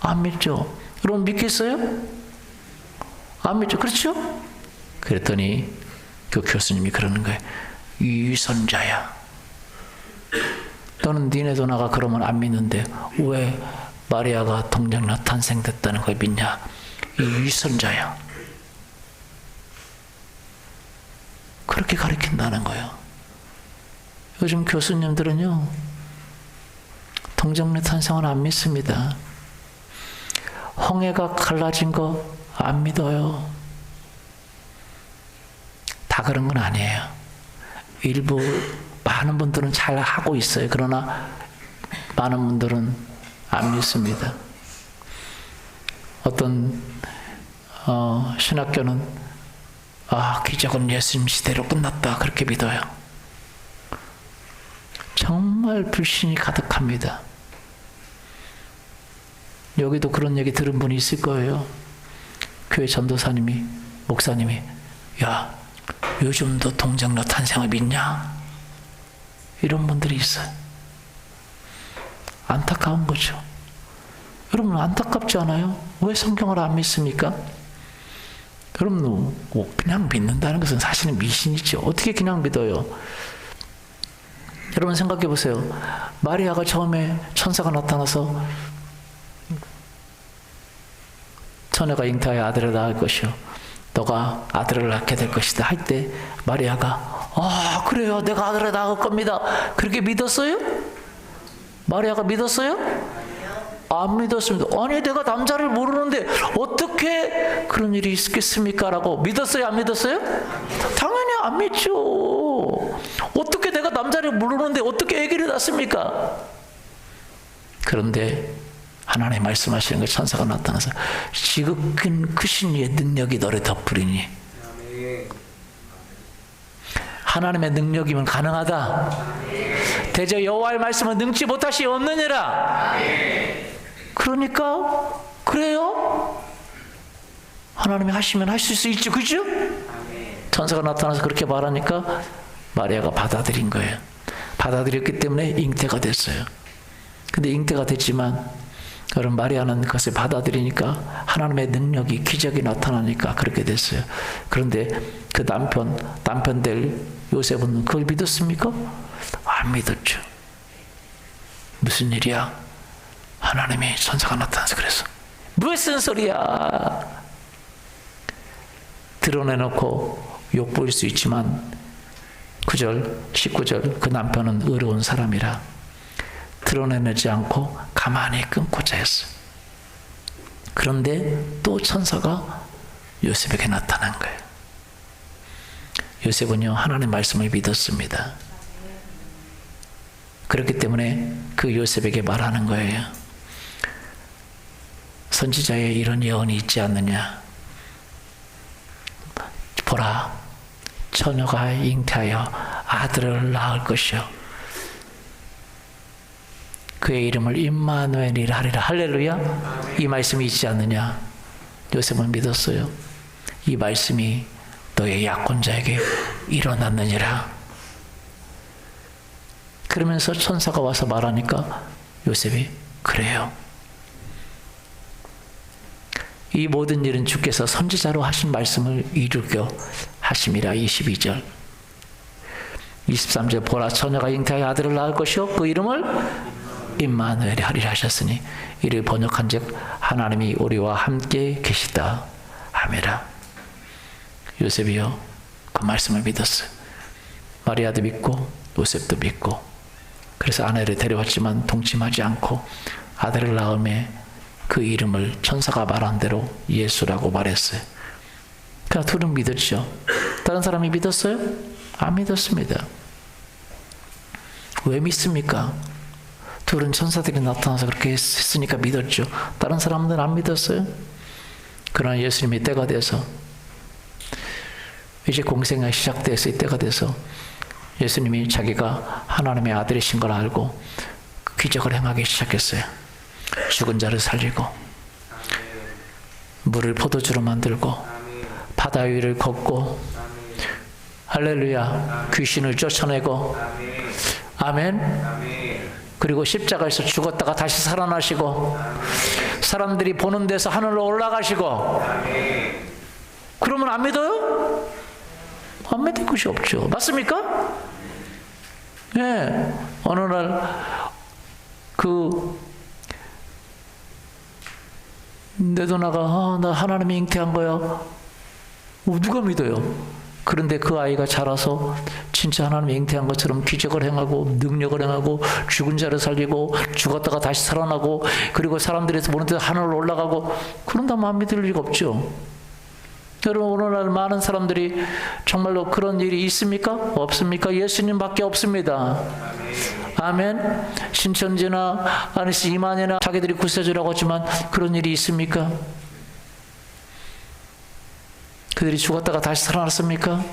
안 믿죠. 여러분 믿겠어요? 안 믿죠. 그렇죠? 그랬더니 그 교수님이 그러는 거예요. 위선자야. 너는 니네 누나가 그러면 안 믿는데 왜 마리아가 동정녀 탄생됐다는 걸 믿냐? 이 위선자야. 그렇게 가르친다는 거예요. 요즘 교수님들은요, 동정녀 탄생을 안 믿습니다. 홍해가 갈라진 거 안 믿어요. 다 그런 건 아니에요. 일부 많은 분들은 잘 하고 있어요. 그러나 많은 분들은 안 믿습니다. 어떤 신학교는 기적은 예수님 시대로 끝났다 그렇게 믿어요. 정말 불신이 가득합니다. 여기도 그런 얘기 들은 분이 있을 거예요. 교회 전도사님이, 목사님이, 야, 요즘도 동정녀 탄생을 믿냐? 이런 분들이 있어요. 안타까운 거죠. 여러분 안타깝지 않아요? 왜 성경을 안 믿습니까? 여러분 그냥 믿는다는 것은 사실은 미신이죠. 어떻게 그냥 믿어요? 여러분 생각해 보세요. 마리아가 처음에 천사가 나타나서 처녀가 잉태하여 아들을 낳을 것이요 너가 아들을 낳게 될 것이다 할 때 마리아가 그래요 내가 아들을 낳을 겁니다 그렇게 믿었어요? 마리아가 믿었어요? 안 믿었습니다. 아니 내가 남자를 모르는데 어떻게 그런 일이 있겠습니까? 라고 믿었어요? 안 믿었어요? 당연히 안 믿죠. 어떻게 내가 남자를 모르는데 어떻게 아기를 낳습니까? 그런데 하나님 말씀하시는 거 천사가 나타나서 지극히 크신 이의 능력이 너를 덮으리니 하나님의 능력이면 가능하다. 대저 여호와의 말씀은 능치 못하시 없느니라. 그러니까 그래요? 하나님이 하시면 하실 수 있죠. 그죠? 천사가 나타나서 그렇게 말하니까 마리아가 받아들인 거예요. 받아들였기 때문에 잉태가 됐어요. 근데 잉태가 됐지만 여러분 마리아는 그것을 받아들이니까 하나님의 능력이 기적이 나타나니까 그렇게 됐어요. 그런데 그 남편 될 요셉은 그걸 믿었습니까? 안 믿었죠. 무슨 일이야? 하나님이 천사가 나타나서 그랬어. 무슨 소리야? 드러내놓고 욕보일 수 있지만 9절, 19절 그 남편은 의로운 사람이라 드러내지 않고 가만히 끊고자 했어요. 그런데 또 천사가 요셉에게 나타난 거예요. 요셉은요 하나님 말씀을 믿었습니다. 그렇기 때문에 그 요셉에게 말하는 거예요. 선지자의 이런 예언이 있지 않느냐. 보라, 처녀가 잉태하여 아들을 낳을 것이요 그의 이름을 임마누엘이라 하리라. 할렐루야. 이 말씀이 있지 않느냐. 요셉은 믿었어요. 이 말씀이 너의 약혼자에게 일어났느니라. 그러면서 천사가 와서 말하니까 요셉이 그래요. 이 모든 일은 주께서 선지자로 하신 말씀을 이루려 하심이라. 22절 23절 보라 처녀가 잉태하여 아들을 낳을 것이요 그 이름을 임마누엘이 하리라 하셨으니 이를 번역한즉 하나님이 우리와 함께 계시다 하매라. 요셉이요 그 말씀을 믿었어요. 마리아도 믿고 요셉도 믿고 그래서 아내를 데려왔지만 동침하지 않고 아들을 낳음에 그 이름을 천사가 말한 대로 예수라고 말했어요. 그러니까 둘은 믿었죠. 다른 사람이 믿었어요? 안 믿었습니다. 왜 믿습니까? 둘은 천사들이 나타나서 그렇게 했으니까 믿었죠. 다른 사람들은 안 믿었어요. 그러나 예수님이 때가 돼서 이제 공생이 시작됐을 때가 돼서 예수님이 자기가 하나님의 아들이신 걸 알고 기적을 행하기 시작했어요. 죽은 자를 살리고 물을 포도주로 만들고 바다 위를 걷고 할렐루야 귀신을 쫓아내고 아멘. 그리고 십자가에서 죽었다가 다시 살아나시고 사람들이 보는 데서 하늘로 올라가시고 그러면 안 믿어요? 안 믿을 것이 없죠. 맞습니까? 예. 어느 날 내 누나가 나 하나님이 잉태한 거야. 누가 믿어요? 그런데 그 아이가 자라서 진짜 하나님의 잉태한 것처럼 기적을 행하고 능력을 행하고 죽은 자를 살리고 죽었다가 다시 살아나고 그리고 사람들이 보는 데 하늘로 올라가고 그런다면 안 믿을 리가 없죠. 여러분 오늘날 많은 사람들이 정말로 그런 일이 있습니까? 없습니까? 예수님밖에 없습니다. 아멘. 신천지나 아니시 이만희나 자기들이 구세주라고 하지만 그런 일이 있습니까? 그들이 죽었다가 다시 살아났습니까?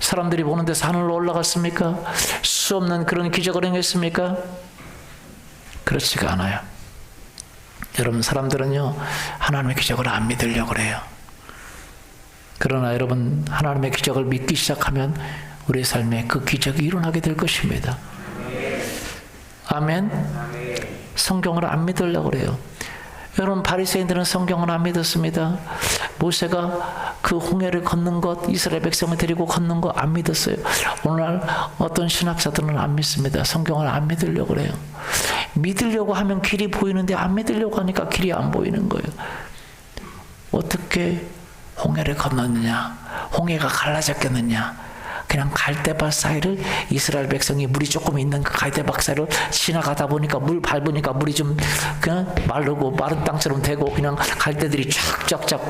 사람들이 보는 데서 하늘로 올라갔습니까? 수 없는 그런 기적을 행했습니까? 그렇지가 않아요. 여러분 사람들은요 하나님의 기적을 안 믿으려고 그래요. 그러나 여러분 하나님의 기적을 믿기 시작하면 우리의 삶에 그 기적이 일어나게 될 것입니다. 아멘. 성경을 안 믿으려고 그래요. 여러분 바리새인들은 성경을 안 믿었습니다. 모세가 그 홍해를 걷는 것, 이스라엘 백성을 데리고 걷는 거 안 믿었어요. 오늘날 어떤 신학자들은 안 믿습니다. 성경을 안 믿으려고 그래요. 믿으려고 하면 길이 보이는데 안 믿으려고 하니까 길이 안 보이는 거예요. 어떻게 홍해를 건넜느냐? 홍해가 갈라졌겠느냐? 그냥 갈대밭 사이를 이스라엘 백성이 물이 조금 있는 그 갈대밭 사이를 지나가다 보니까 물 밟으니까 물이 좀 그냥 마르고 마른 땅처럼 되고 그냥 갈대들이 쫙쫙쫙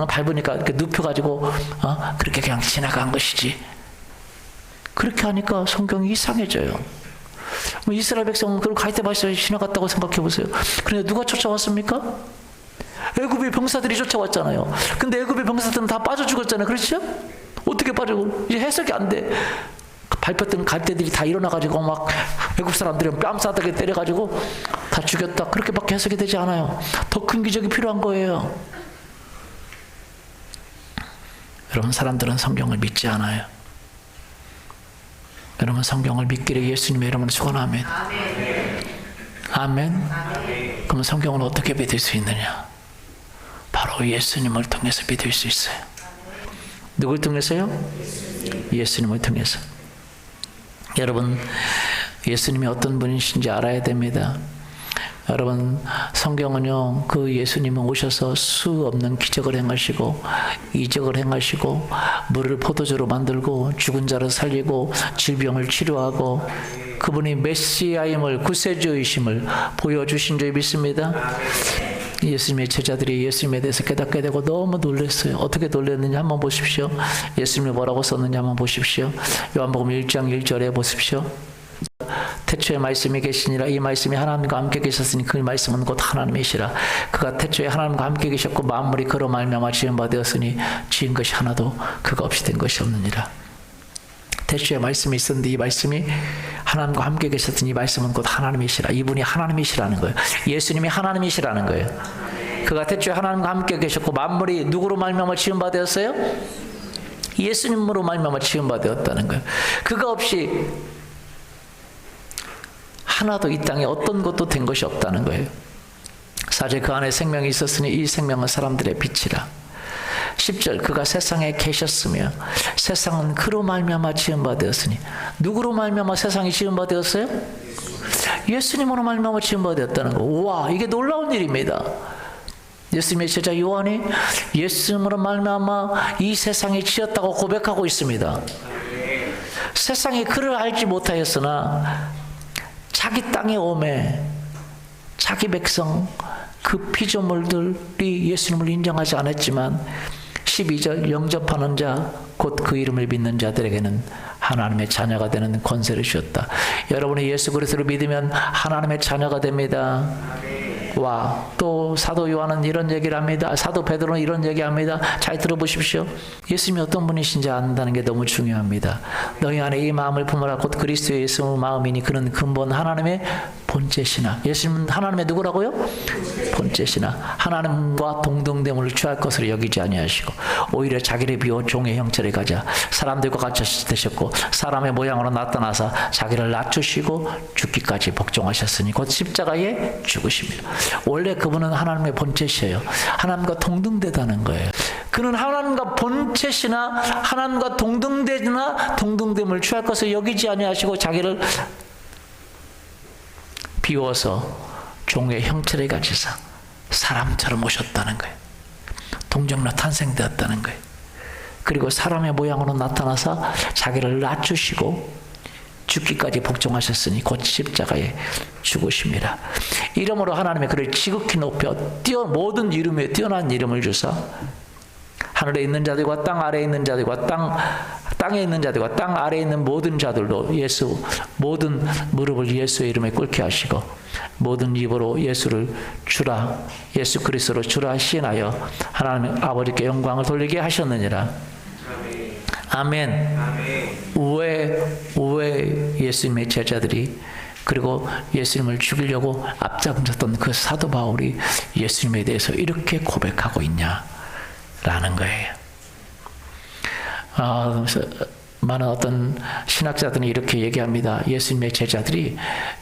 밟으니까 이렇게 눕혀가지고 그렇게 그냥 지나간 것이지. 그렇게 하니까 성경이 이상해져요. 이스라엘 백성은 그 갈대밭에 지나갔다고 생각해 보세요. 그런데 누가 쫓아왔습니까? 애굽의 병사들이 쫓아왔잖아요. 근데 애굽의 병사들은 다 빠져 죽었잖아요. 그렇죠? 어떻게 빠지고 이제 해석이 안 돼. 밟혔던 갈대들이 다 일어나가지고 막 애굽 사람들은 뺨싸다게 때려가지고 다 죽였다. 그렇게밖에 해석이 되지 않아요. 더 큰 기적이 필요한 거예요. 여러분 사람들은 성경을 믿지 않아요. 여러분 성경을 믿기를 예수님의 이름으로 축원하면 아멘. 그럼 성경을 어떻게 믿을 수 있느냐? 바로 예수님을 통해서 믿을 수 있어요. 누굴 통해서요? 예수님을 통해서. 여러분 예수님이 어떤 분이신지 알아야 됩니다. 여러분 성경은요 그 예수님은 오셔서 수 없는 기적을 행하시고 이적을 행하시고 물을 포도주로 만들고 죽은 자를 살리고 질병을 치료하고 그분이 메시아임을 구세주이심을 보여주신 줄 믿습니다. 예수님의 제자들이 예수님에 대해서 깨닫게 되고 너무 놀랐어요. 어떻게 놀랐느냐 한번 보십시오. 예수님이 뭐라고 썼느냐 한번 보십시오. 요한복음 1장 1절에 보십시오. 태초에 말씀이 계시니라. 이 말씀이 하나님과 함께 계셨으니 그 말씀은 곧 하나님이시라. 그가 태초에 하나님과 함께 계셨고 만물이 그로 말미암아 지은 바 되었으니 지은 것이 하나도 그가 없이 된 것이 없느니라. 태초에 말씀이 있었는데 이 말씀이 하나님과 함께 계셨더니 이 말씀은 곧 하나님이시라. 이분이 하나님이시라는 거예요. 예수님이 하나님이시라는 거예요. 그가 태초에 하나님과 함께 계셨고 만물이 누구로 말미암아 지은 바 되었어요? 예수님으로 말미암아 지은 바 되었다는 거예요. 그가 없이 하나도 이 땅에 어떤 것도 된 것이 없다는 거예요. 사실 그 안에 생명이 있었으니 이 생명은 사람들의 빛이라. 10절 그가 세상에 계셨으며 세상은 그로 말미암아 지은 바 되었으니 누구로 말미암아 세상이 지은 바 되었어요? 예수님으로 말미암아 지은 바 되었다는 거. 와 이게 놀라운 일입니다. 예수님의 제자 요한이 예수님으로 말미암아 이 세상이 지었다고 고백하고 있습니다. 세상이 그를 알지 못하였으나 자기 땅에 오매 자기 백성 그 피조물들이 예수님을 인정하지 않았지만 12절 영접하는 자 곧 그 이름을 믿는 자들에게는 하나님의 자녀가 되는 권세를 주었다. 여러분이 예수 그리스도를 믿으면 하나님의 자녀가 됩니다. 와, 또 사도 요한은 이런 얘기를 합니다. 사도 베드로는 이런 얘기합니다. 잘 들어보십시오. 예수님이 어떤 분이신지 안다는 게 너무 중요합니다. 너희 안에 이 마음을 품으라 곧 그리스도의 예수의 마음이니 그는 근본 하나님의 본체시나. 예수님은 하나님의 누구라고요? 본체시나. 하나님과 동등됨을 취할 것으로 여기지 아니하시고 오히려 자기를 비워 종의 형체를 가져 사람들과 같이 되셨고 사람의 모양으로 나타나사 자기를 낮추시고 죽기까지 복종하셨으니 곧 십자가에 죽으십니다. 원래 그분은 하나님의 본체시에요. 하나님과 동등되다는 거예요. 그는 하나님과 본체시나 하나님과 동등되나 동등됨을 취할 것을 여기지 아니하시고 자기를 비워서 종의 형체를 가지사 사람처럼 오셨다는 거예요. 동정로 탄생되었다는 거예요. 그리고 사람의 모양으로 나타나서 자기를 낮추시고 죽기까지 복종하셨으니 곧 십자가에 죽으심이라. 이름으로 하나님의 그를 지극히 높여 모든 이름에 뛰어난 이름을 주사 하늘에 있는 자들과 땅 아래에 있는 자들과 땅에 있는 자들과 땅 아래에 있는 모든 자들도 모든 무릎을 예수의 이름에 꿇게 하시고 모든 입으로 예수를 주라, 예수 그리스도로 주라 시인하여 하나님 아버지께 영광을 돌리게 하셨느니라. 아멘. 왜 예수님의 제자들이 그리고 예수님을 죽이려고 앞장섰던 그 사도 바울이 예수님에 대해서 이렇게 고백하고 있냐라는 거예요. 많은 어떤 신학자들은 이렇게 얘기합니다. 예수님의 제자들이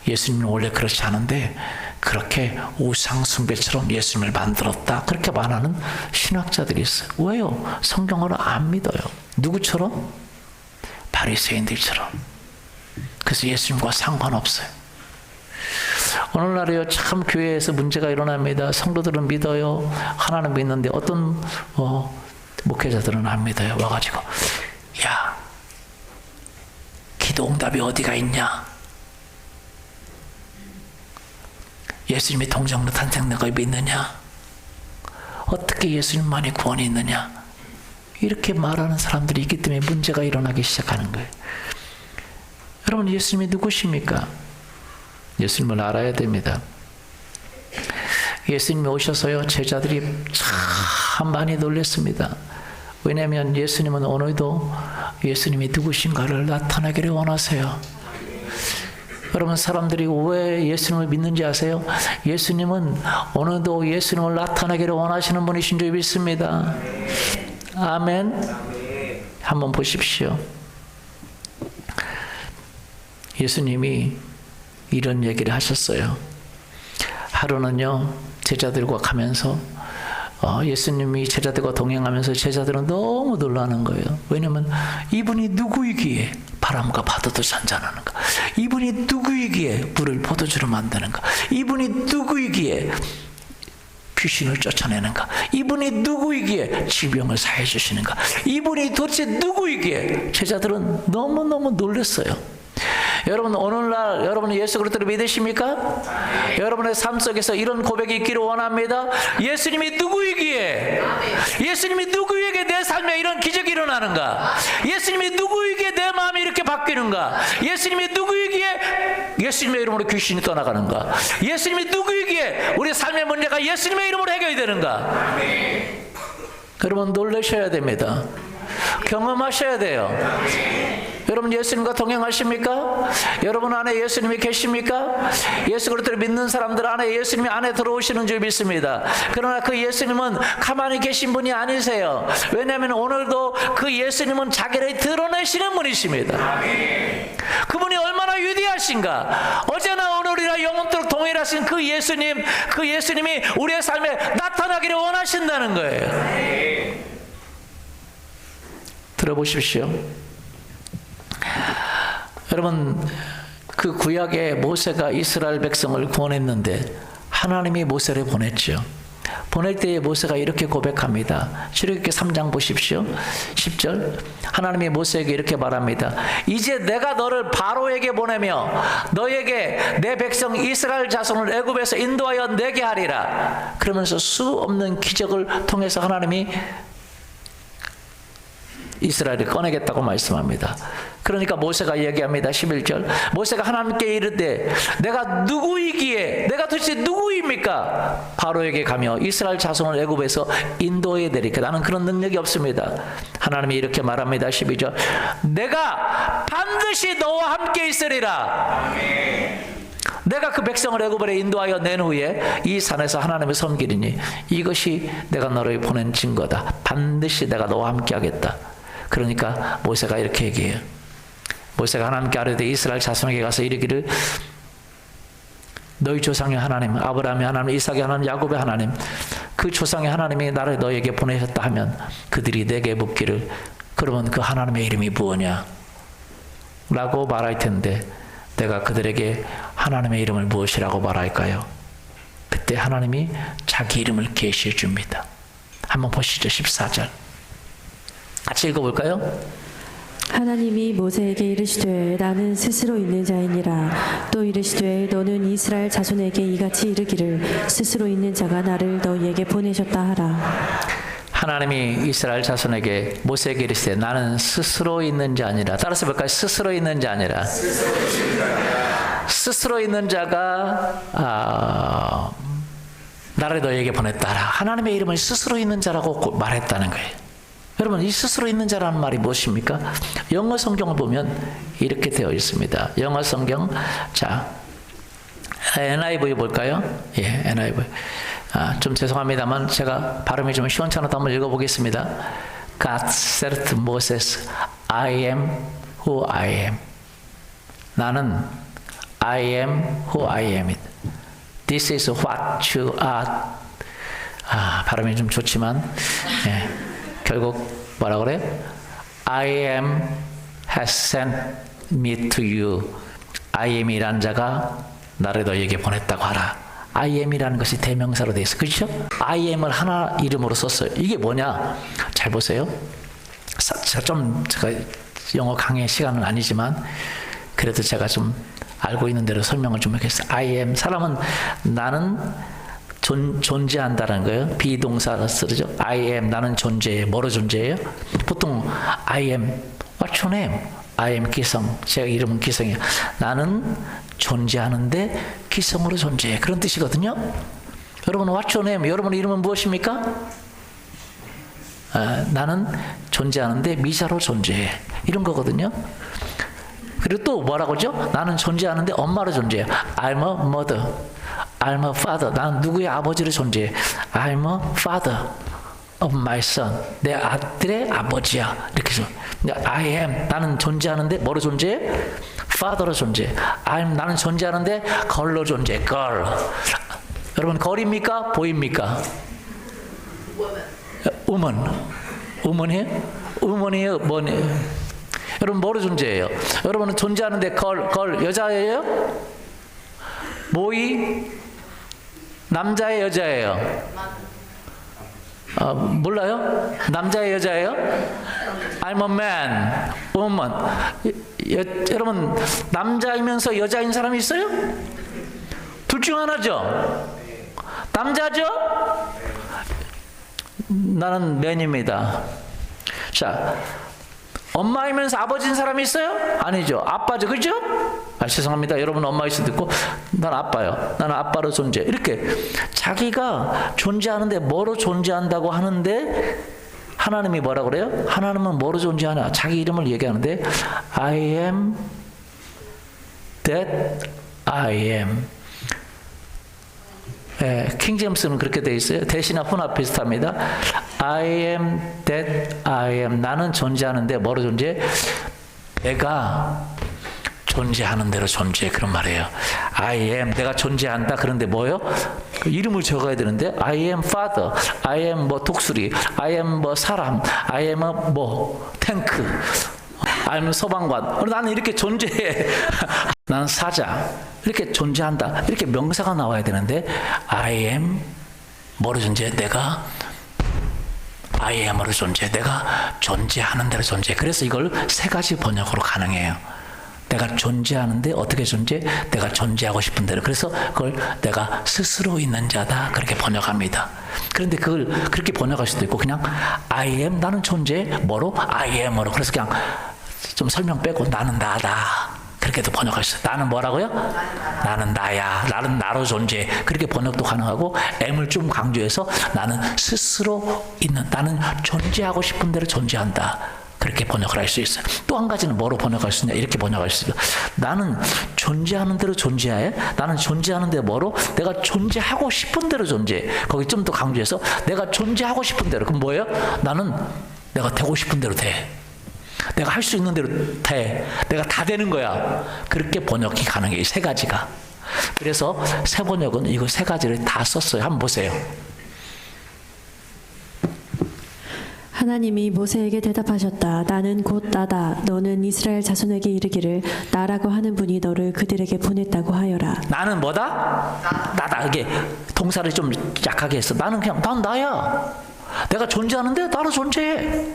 예수님은 원래 그렇지 않은데 그렇게 우상 숭배처럼 예수님을 만들었다, 그렇게 말하는 신학자들이 있어요. 왜요? 성경을 안 믿어요. 누구처럼? 바리새인들처럼. 그래서 예수님과 상관없어요. 오늘날에요, 참 교회에서 문제가 일어납니다. 성도들은 믿어요. 하나님 믿는데 어떤 목회자들은 안 믿어요. 와가지고 야, 기도 응답이 어디가 있냐? 예수님이 동정로 탄생된 걸 믿느냐? 어떻게 예수님만이 구원이 있느냐? 이렇게 말하는 사람들이 있기 때문에 문제가 일어나기 시작하는 거예요. 여러분, 예수님이 누구십니까? 예수님을 알아야 됩니다. 예수님이 오셔서요, 제자들이 참 많이 놀랐습니다. 왜냐하면 예수님은 오늘도 예수님이 누구신가를 나타나기를 원하세요. 여러분, 사람들이 왜 예수님을 믿는지 아세요? 예수님은 오늘도 예수님을 나타나기를 원하시는 분이신 줄 믿습니다. 아멘. 한번 보십시오. 예수님이 이런 얘기를 하셨어요. 하루는요, 제자들과 가면서 예수님이 제자들과 동행하면서 제자들은 너무 놀라는 거예요. 왜냐하면 이분이 누구이기에 바람과 파도도 잔잔하는가? 이분이 누구이기에 물을 포도주로 만드는가? 이분이 누구이기에 귀신을 쫓아내는가? 이분이 누구이기에 질병을 사해 주시는가? 이분이 도대체 누구이기에? 제자들은 너무너무 놀랐어요. 여러분, 오늘날 여러분은 예수 그리스도를 믿으십니까? 여러분의 삶 속에서 이런 고백이 있기를 원합니다. 예수님이 누구이기에? 예수님이 누구에게 내 삶에 이런 기적이 일어나는가? 예수님이 누구이기에 내 마음이 이렇게 바뀌는가? 예수님이 누구이기에 예수님의 이름으로 귀신이 떠나가는가? 예수님이 누구이기에 우리 삶의 문제가 예수님의 이름으로 해결이 되는가? 여러분, 놀라셔야 됩니다. 경험하셔야 돼요. 여러분, 예수님과 동행하십니까? 여러분 안에 예수님이 계십니까? 예수 그리스도를 믿는 사람들 안에 예수님이 안에 들어오시는 줄 믿습니다. 그러나 그 예수님은 가만히 계신 분이 아니세요. 왜냐하면 오늘도 그 예수님은 자기를 드러내시는 분이십니다. 그분이 얼마나 위대하신가? 어제나 오늘이나 영원토록 동일하신 그 예수님이 우리의 삶에 나타나기를 원하신다는 거예요. 들어보십시오. 여러분, 그 구약에 모세가 이스라엘 백성을 구원했는데 하나님이 모세를 보냈죠. 보낼 때에 모세가 이렇게 고백합니다. 출애굽기 3장 보십시오. 10절. 하나님이 모세에게 이렇게 말합니다. 이제 내가 너를 바로에게 보내며 너에게 내 백성 이스라엘 자손을 애굽에서 인도하여 내게 하리라. 그러면서 수 없는 기적을 통해서 하나님이 이스라엘을 꺼내겠다고 말씀합니다. 그러니까 모세가 얘기합니다. 11절. 모세가 하나님께 이르되 내가 누구이기에, 내가 도대체 누구입니까? 바로에게 가며 이스라엘 자손을 애굽에서 인도해야 되리까? 나는 그런 능력이 없습니다. 하나님이 이렇게 말합니다. 12절. 내가 반드시 너와 함께 있으리라. 내가 그 백성을 애굽으로 인도하여 낸 후에 이 산에서 하나님을 섬기리니 이것이 내가 너를 보낸 증거다. 반드시 내가 너와 함께 하겠다. 그러니까 모세가 이렇게 얘기해요. 모세가 하나님께 아뢰되 이스라엘 자손에게 가서 이르기를 너희 조상의 하나님, 아브라함의 하나님, 이삭의 하나님, 야곱의 하나님, 그 조상의 하나님이 나를 너에게 보내셨다 하면 그들이 내게 묻기를 그러면 그 하나님의 이름이 무엇냐? 라고 말할 텐데 내가 그들에게 하나님의 이름을 무엇이라고 말할까요? 그때 하나님이 자기 이름을 계시해 줍니다. 한번 보시죠. 14절. 같이 읽어볼까요? 하나님이 모세에게 이르시되 나는 스스로 있는 자이니라. 또 이르시되 너는 이스라엘 자손에게 이같이 이르기를 스스로 있는 자가 나를 너희에게 보내셨다 하라. 하나님이 이스라엘 자손에게 모세에게 이르시되 나는 스스로 있는 자 아니라. 따라서 볼까요? 스스로 있는 자 아니라. 스스로 있는 자가 나를 너희에게 보냈다라. 하나님의 이름을 스스로 있는 자라고 말했다는 거예요. 여러분, 이 스스로 있는 자라는 말이 무엇입니까? 영어 성경을 보면 이렇게 되어 있습니다. 영어 성경, 자, NIV 볼까요? 예, NIV. 좀 죄송합니다만 제가 발음이 좀 시원찮아도 한번 읽어보겠습니다. God said to Moses, I am who I am. 나는 I am who I am. This is what you are. 발음이 좀 좋지만, 예. 결국 뭐라 그래? I am has sent me to you. I am이라는 자가 나를 너희에게 보냈다고 하라. I am이라는 것이 대명사로 되어 있어요. 그렇죠? I am을 하나 이름으로 썼어요. 이게 뭐냐? 잘 보세요. 제가 영어 강의 시간은 아니지만 그래도 제가 좀 알고 있는 대로 설명을 좀 하겠어요. I am, 사람은 나는 존재한다는 거예요. 비동사가 쓰죠. I am, 나는 존재해. 뭐로 존재해요? 보통 I am, what's your name? I am 기성. 제 이름은 기성이에요. 나는 존재하는데 기성으로 존재해. 그런 뜻이거든요. 여러분, what's your name? 여러분의 이름은 무엇입니까? 나는 존재하는데 미자로 존재해. 이런 거거든요. 그리고 또 뭐라고 하죠? 나는 존재하는데 엄마로 존재해. I'm a mother. I'm a father. 나는 누구의 아버지로 존재해. I'm a father of my son. 내 아들의 아버지야. 이렇게 해서 I am. 나는 존재하는데 뭐로 존재해? father로 존재해. 나는 존재하는데 걸로 존재해. girl. 여러분, 걸입니까? 보입니까? woman. woman이에요? woman이에요? 뭐네요? 여러분, 뭐로 존재해요? 여러분은 존재하는데 걸 여자예요? 모이 남자예요, 여자예요? 몰라요? 남자예요, 여자예요? I'm a man, woman. 여러분, 남자이면서 여자인 사람이 있어요? 둘 중 하나죠? 남자죠? 나는 man입니다. 자, 엄마이면서 아버지인 사람이 있어요? 아니죠. 아빠죠. 그죠? 죄송합니다. 여러분 엄마일 수도 있고 난 아빠요. 나는 아빠로 존재해. 이렇게 자기가 존재하는데 뭐로 존재한다고 하는데 하나님이 뭐라 그래요? 하나님은 뭐로 존재하냐? 자기 이름을 얘기하는데 I am that I am. 킹제임스는 그렇게 돼 있어요. 대신나 혼합 비슷합니다. I am that I am. 나는 존재하는데 뭐로 존재해? 내가 존재하는 대로 존재해. 그런 말이에요. I am, 내가 존재한다. 그런데 뭐요? 이름을 적어야 되는데 I am father, I am 뭐 독수리, I am 뭐 사람, I am 뭐 탱크, I am 소방관. 나는 이렇게 존재해. 나는 사자. 이렇게 존재한다. 이렇게 명사가 나와야 되는데 I am 뭐로 존재해? 내가 I am으로 존재해. 내가 존재하는 대로 존재해. 그래서 이걸 세 가지 번역으로 가능해요. 내가 존재하는데 어떻게 존재해? 내가 존재하고 싶은 대로. 그래서 그걸 내가 스스로 있는 자다. 그렇게 번역합니다. 그런데 그걸 그렇게 번역할 수도 있고 그냥 I am, 나는 존재해. 뭐로? I am으로. 그래서 그냥 좀 설명 빼고 나는 나다. 그렇게도 번역할 수 있어요. 나는 뭐라고요? 나는 나야. 나는 나로 존재해. 그렇게 번역도 가능하고 M을 좀 강조해서 나는 스스로 있는, 나는 존재하고 싶은 대로 존재한다. 그렇게 번역을 할 수 있어요. 또 한 가지는 뭐로 번역할 수 있냐? 이렇게 번역할 수 있어요. 나는 존재하는 대로 존재해. 나는 존재하는 데 뭐로? 내가 존재하고 싶은 대로 존재해. 거기 좀 더 강조해서 내가 존재하고 싶은 대로. 그럼 뭐예요? 나는 내가 되고 싶은 대로 돼. 내가 할 수 있는 대로 돼. 내가 다 되는 거야. 그렇게 번역이 가능해. 이 세 가지가. 그래서 세 번역은 이거 세 가지를 다 썼어요. 한번 보세요. 하나님이 모세에게 대답하셨다. 나는 곧 나다. 너는 이스라엘 자손에게 이르기를 나라고 하는 분이 너를 그들에게 보냈다고 하여라. 나는 뭐다? 나다. 이게 동사를 좀 약하게 했어. 나는 그냥 난 나야. 내가 존재하는데 나로 존재해.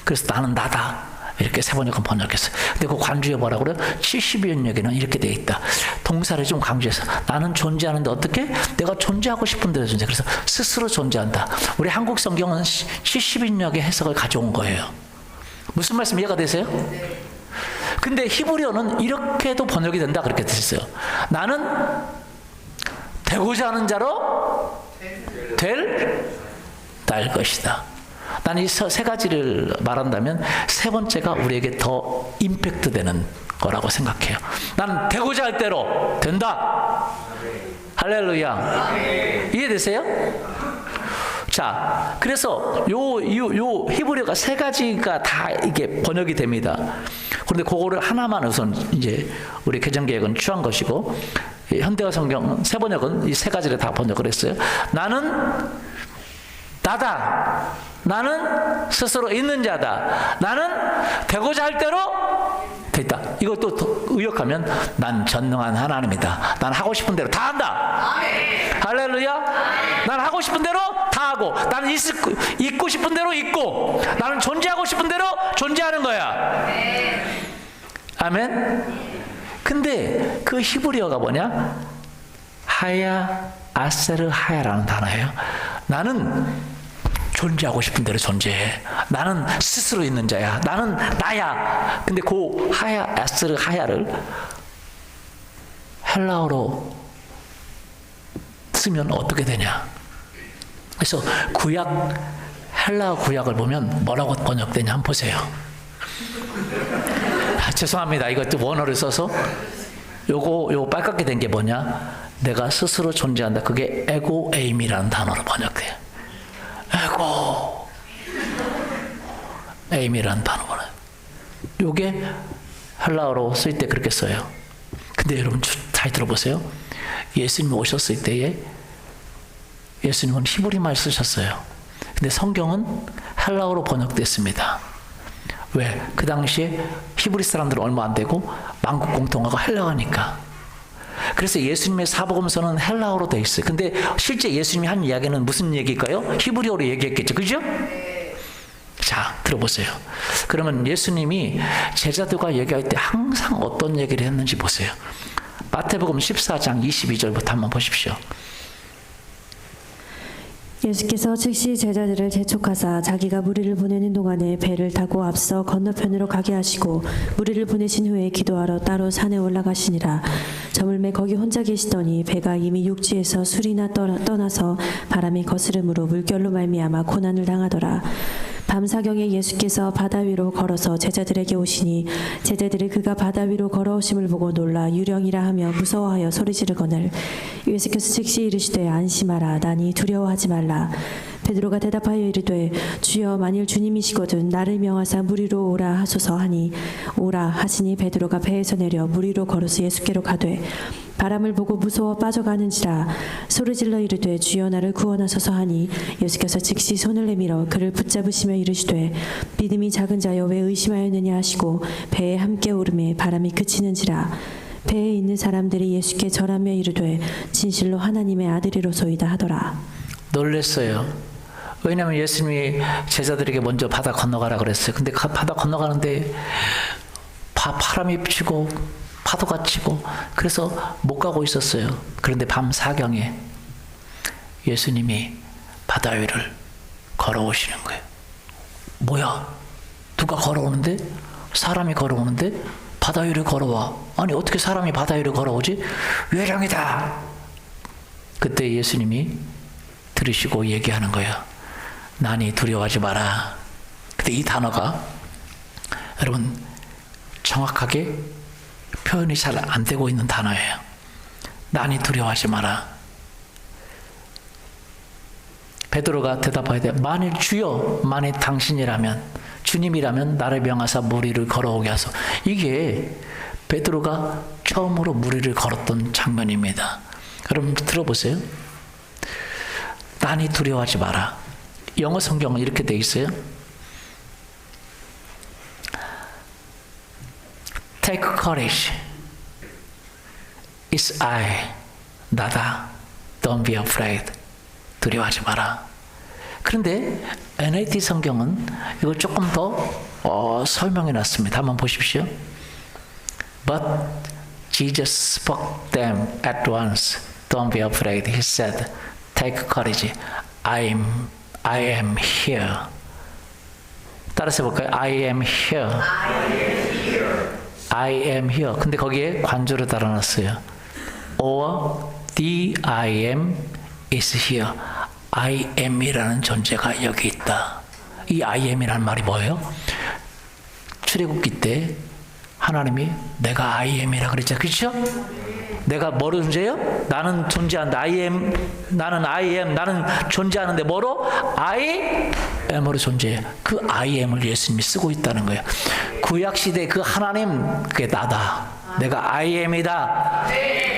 그래서 나는 나다. 이렇게 세번역은 번역했어요. 근데 그 관주에 뭐라고 그래요? 72번역에는 이렇게 돼 있다. 동사를 좀 강조해서 나는 존재하는데 어떻게? 내가 존재하고 싶은 대로 존재. 그래서 스스로 존재한다. 우리 한국 성경은 72번역의 해석을 가져온 거예요. 무슨 말씀 이해가 되세요? 근데 히브리어는 이렇게도 번역이 된다 그렇게 되셨어요. 나는 되고자 하는 자로 될 것이다. 나는 이 세 가지를 말한다면 세 번째가 우리에게 더 임팩트 되는 거라고 생각해요. 나는 되고자 할 대로 된다. 할렐루야. 이해되세요? 자, 그래서 요 히브리어가 세 가지가 다 이게 번역이 됩니다. 그런데 그거를 하나만 우선 이제 우리 개정개혁은 취한 것이고, 현대어 성경 세 번역은 이 세 가지를 다 번역을 했어요. 나는 나다. 나는 스스로 있는 자다. 나는 되고자 할 대로 됐다. 이것도 더 의역하면 난 전능한 하나님이다. 난 하고 싶은 대로 다 한다. 할렐루야. 난 하고 싶은 대로 다 하고, 나는 있고 싶은 대로 있고, 나는 존재하고 싶은 대로 존재하는 거야. 아멘. 근데 그 히브리어가 뭐냐? 하야 아세르 하야라는 단어예요. 나는 존재하고 싶은 대로 존재해. 나는 스스로 있는 자야. 나는 나야. 근데 그 하야 아세르 하야를 헬라어로 쓰면 어떻게 되냐? 그래서 헬라어 구약을 보면 뭐라고 번역되냐 한번 보세요. 죄송합니다. 이것도 원어를 써서 요거 빨갛게 된 게 뭐냐? 내가 스스로 존재한다. 그게 에고 에임이라는 단어로 번역돼요. 에고 에임이라는 단어로. 요게 헬라어로 쓸 때 그렇게 써요. 근데 여러분 잘 들어보세요. 예수님 오셨을 때에 예수님은 히브리말 쓰셨어요. 근데 성경은 헬라어로 번역됐습니다. 왜? 그 당시에 히브리 사람들은 얼마 안 되고 만국 공통어가 헬라어니까. 그래서 예수님의 사복음서는 헬라어로 돼 있어요. 근데 실제 예수님이 한 이야기는 무슨 얘기일까요? 히브리어로 얘기했겠죠. 그죠? 자, 들어보세요. 그러면 예수님이 제자들과 얘기할 때 항상 어떤 얘기를 했는지 보세요. 마태복음 14장 22절부터 한번 보십시오. 예수께서 즉시 제자들을 재촉하사 자기가 무리를 보내는 동안에 배를 타고 앞서 건너편으로 가게 하시고 무리를 보내신 후에 기도하러 따로 산에 올라가시니라. 저물매 거기 혼자 계시더니 배가 이미 육지에서 술이나 떠나서 바람이 거스름으로 물결로 말미암아 고난을 당하더라. 밤사경에 예수께서 바다 위로 걸어서 제자들에게 오시니 제자들이 그가 바다 위로 걸어오심을 보고 놀라 유령이라 하며 무서워하여 소리지르거늘 예수께서 즉시 이르시되 안심하라. 나니 두려워하지 말라. 베드로가 대답하여 이르되 주여 만일 주님이시거든 나를 명하사 물 위로 오라 하소서 하니 오라 하시니 베드로가 배에서 내려 물 위로 걸어서 예수께로 가되 바람을 보고 무서워 빠져가는지라 소리질러 이르되 주여 나를 구원하소서 하니 예수께서 즉시 손을 내밀어 그를 붙잡으시며 이르시되 믿음이 작은 자여 왜 의심하였느냐 하시고 배에 함께 오르매 바람이 그치는지라. 배에 있는 사람들이 예수께 절하며 이르되 진실로 하나님의 아들이로소이다 하더라. 놀랬어요. 왜냐하면 예수님이 제자들에게 먼저 바다 건너가라 그랬어요. 근데 바다 건너가는데 바람이 치고 파도가 치고 그래서 못 가고 있었어요. 그런데 밤 사경에 예수님이 바다 위를 걸어오시는 거예요. 뭐야? 누가 걸어오는데? 사람이 걸어오는데? 바다 위를 걸어와. 아니 어떻게 사람이 바다 위를 걸어오지? 외령이다. 그때 예수님이 들으시고 얘기하는 거예요. 나니 두려워하지 마라. 근데 이 단어가 여러분 정확하게 표현이 잘 안 되고 있는 단어예요. 나니 두려워하지 마라. 베드로가 대답하되 만일 주여 만일 당신이라면 주님이라면 나를 명하사 물 위를 걸어오게 하소. 이게 베드로가 처음으로 물 위를 걸었던 장면입니다. 여러분 들어보세요. 나니 두려워하지 마라. 영어 성경은 이렇게 돼 있어요. Take courage. It's I. 나다. Don't be afraid. 두려워하지 마라. 그런데 NAT 성경은 이걸 조금 더 설명해 놨습니다. 한번 보십시오. But Jesus spoke them at once. Don't be afraid. He said, take courage. I am here. 따라서 해볼까요? I am here. I am here. 근데 거기에 관조를 달아놨어요. Or the I am is here. I am이라는 존재가 여기 있다. 이 I am이라는 말이 뭐예요? 출애굽기 때 하나님이 내가 I am이라 그랬잖아요. 그렇죠? 내가 뭐로 존재해요? 나는 존재한다. I am, 나는 I am, 나는 존재하는데 뭐로? I am으로 존재해. 그 I am을 예수님이 쓰고 있다는 거예요. 구약시대 그 하나님, 그게 나다. 내가 I am이다.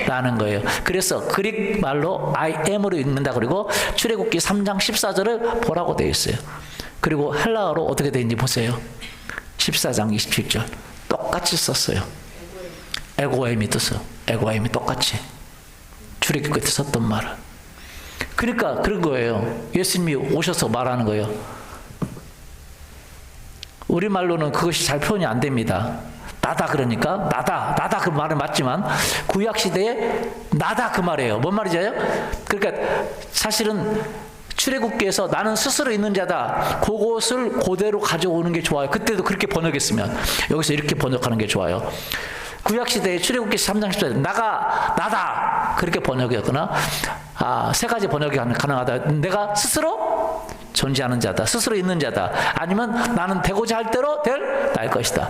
라는 거예요. 그래서 그릭 말로 I am으로 읽는다. 그리고 출애굽기 3장 14절을 보라고 되어 있어요. 그리고 헬라어로 어떻게 되어 있는지 보세요. 14장 27절. 똑같이 썼어요. 에고엠이 뜻어. 에고엠이 똑같이. 출애굽기 끝에 썼던 말을. 그러니까 그런 거예요. 예수님이 오셔서 말하는 거예요. 우리말로는 그것이 잘 표현이 안 됩니다. 나다 그러니까 나다 그 말은 맞지만 구약시대에 나다 그 말이에요. 뭔 말이죠? 그러니까 사실은 출애굽기에서 나는 스스로 있는 자다. 그것을 그대로 가져오는 게 좋아요. 그때도 그렇게 번역했으면 여기서 이렇게 번역하는 게 좋아요. 구약시대에 출애굽기 3장 10절 나다 그렇게 번역이었거나 세 가지 번역이 가능하다. 내가 스스로 존재하는 자다. 스스로 있는 자다. 아니면 나는 되고자 할 대로 될 나일 것이다.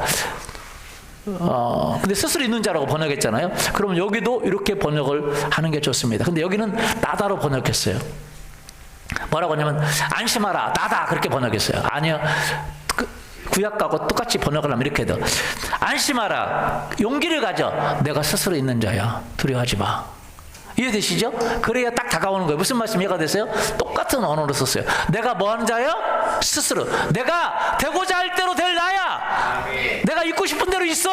근데 스스로 있는 자라고 번역했잖아요. 그러면 여기도 이렇게 번역을 하는 게 좋습니다. 근데 여기는 나다로 번역했어요. 뭐라고 하냐면 안심하라 나다 그렇게 번역했어요. 아니요. 구약하고 똑같이 번역을 하면 이렇게 해도 안심하라 용기를 가져 내가 스스로 있는 자야 두려워하지 마. 이해되시죠? 그래야 딱 다가오는 거예요. 무슨 말씀 이해가 됐어요? 똑같은 언어로 썼어요. 내가 뭐 하는 자야? 스스로. 내가 되고자 할 대로 될 나야. 내가 있고 싶은 대로 있어.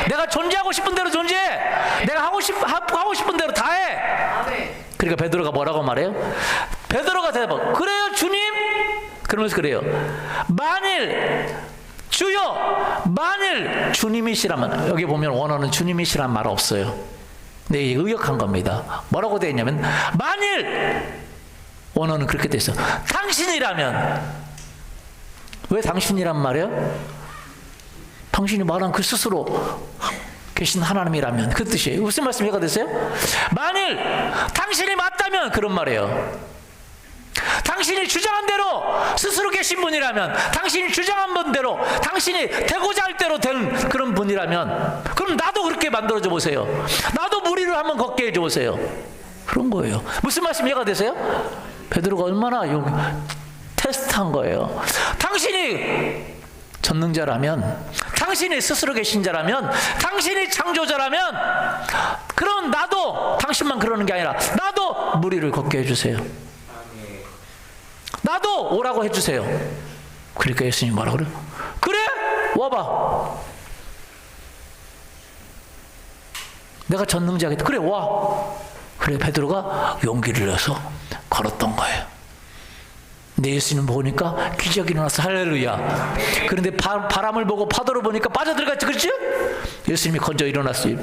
내가 존재하고 싶은 대로 존재해. 내가 하고 싶은 대로 다 해. 그러니까 베드로가 뭐라고 말해요? 베드로가 대답. 그래요 주님? 그러면서 그래요. 만일 주여 만일 주님이시라면 여기 보면 원어는 주님이시란 말 없어요. 네, 의역한 겁니다. 뭐라고 되어 있냐면 만일 원어는 그렇게 되어 있어. 당신이라면 왜 당신이란 말이에요? 당신이 말한 그 스스로 계신 하나님이라면 그 뜻이에요. 무슨 말씀 이해가 되세요? 만일 당신이 맞다면 그런 말이에요. 당신이 주장한 대로 스스로 계신 분이라면 당신이 주장한 분대로 당신이 되고자 할 대로 된 그런 분이라면 그럼 나도 그렇게 만들어줘 보세요. 나도 무리를 한번 걷게 해줘 보세요. 그런 거예요. 무슨 말씀 이해가 되세요? 베드로가 얼마나 테스트한 거예요. 당신이 전능자라면 당신이 스스로 계신 자라면 당신이 창조자라면 그럼 나도 당신만 그러는 게 아니라 나도 무리를 걷게 해주세요. 나도 오라고 해주세요. 그러니까 예수님이 뭐라고 그래요? 그래? 와봐. 내가 전능자겠다. 그래 와. 그래 베드로가 용기를 내서 걸었던 거예요. 근데 예수님 보니까 기적이 일어났어. 할렐루야. 그런데 바람을 보고 파도를 보니까 빠져들어갔지. 그렇지? 예수님이 건져 일어났어요.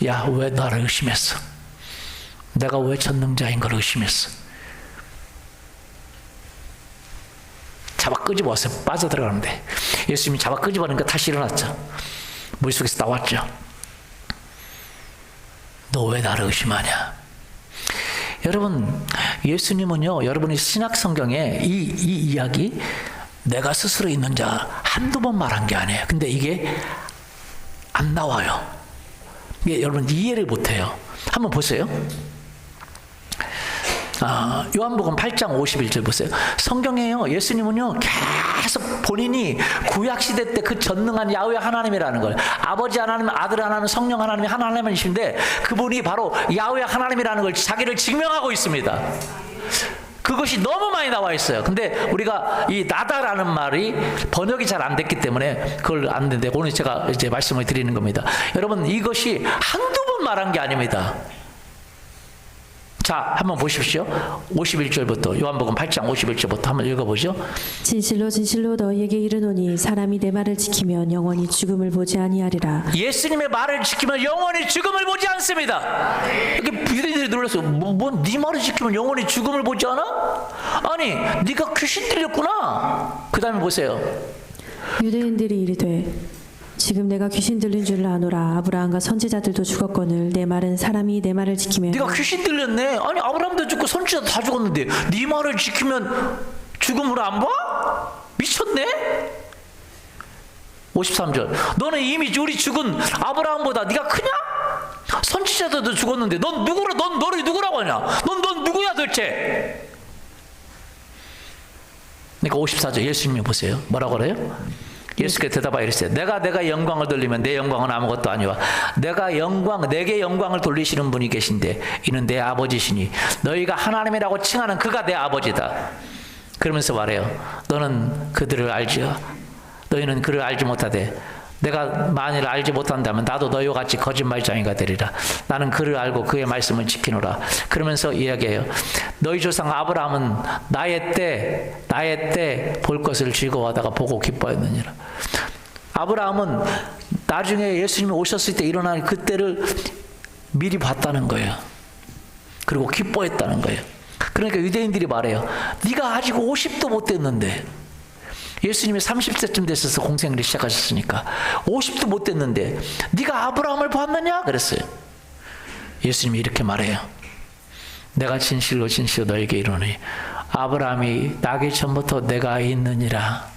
야, 왜 나를 의심했어? 내가 왜 전능자인 걸 의심했어? 잡아 끄집어서 빠져들어가는데 예수님이 잡아 끄집어내니까 다시 일어났죠. 물속에서 나왔죠. 너 왜 나를 의심하냐? 여러분, 예수님은요, 여러분이 신약 성경에 이 이야기 내가 스스로 있는 자 한두 번 말한 게 아니에요. 근데 이게 안 나와요. 이게 여러분 이해를 못해요. 한번 보세요. 요한복음 8장 51절 보세요. 성경에요, 예수님은요 계속 본인이 구약시대 때 그 전능한 야훼 하나님이라는 걸, 아버지 하나님, 아들 하나님, 성령 하나님이 하나님이신데 그분이 바로 야훼 하나님이라는 걸 자기를 증명하고 있습니다. 그것이 너무 많이 나와 있어요. 근데 우리가 이 나다라는 말이 번역이 잘 안 됐기 때문에 그걸 안 되는데 오늘 제가 이제 말씀을 드리는 겁니다. 여러분, 이것이 한두 번 말한 게 아닙니다. 자, 한번 보십시오. 51절부터 요한복음 8장 51절부터 한번 읽어보죠. 진실로 진실로 너희에게 이르노니 사람이 내 말을 지키면 영원히 죽음을 보지 아니하리라. 예수님의 말을 지키면 영원히 죽음을 보지 않습니다. 이렇게 유대인들이 놀랐어요. 네 말을 지키면 영원히 죽음을 보지 않아? 아니, 네가 귀신 들렸구나. 그 다음에 보세요. 유대인들이 이르되 지금 내가 귀신 들린 줄 아노라. 아브라함과 선지자들도 죽었거늘 내 말은 사람이 내 말을 지키면 네가 귀신 들렸네. 아니, 아브라함도 죽고 선지자도 다 죽었는데 네 말을 지키면 죽음을 안 봐? 미쳤네? 53절. 너는 이미 우리 죽은 아브라함보다 네가 크냐? 선지자들도 죽었는데 넌 누구라? 넌 너를 누구라고 하냐? 넌 누구야 도대체? 그러니까 54절 예수님이 보세요. 뭐라고 그래요? 예수께서 대답하여 이르시되 내가 영광을 돌리면 내 영광은 아무것도 아니와 내게 영광을 돌리시는 분이 계신데 이는 내 아버지시니 너희가 하나님이라고 칭하는 그가 내 아버지다. 그러면서 말해요. 너는 그들을 알지요. 너희는 그를 알지 못하되 내가 만일 알지 못한다면 나도 너희와 같이 거짓말쟁이가 되리라. 나는 그를 알고 그의 말씀을 지키노라. 그러면서 이야기해요. 너희 조상 아브라함은 나의 때 볼 것을 즐거워하다가 보고 기뻐했느니라. 아브라함은 나중에 예수님이 오셨을 때 일어날 그때를 미리 봤다는 거예요. 그리고 기뻐했다는 거예요. 그러니까 유대인들이 말해요. 네가 아직 50도 못 됐는데, 예수님이 30세쯤 됐어서 공생애를 시작하셨으니까 50도 못 됐는데 네가 아브라함을 봤느냐? 그랬어요. 예수님이 이렇게 말해요. 내가 진실로 진실로 너에게 이르노니 아브라함이 나기 전부터 내가 있느니라.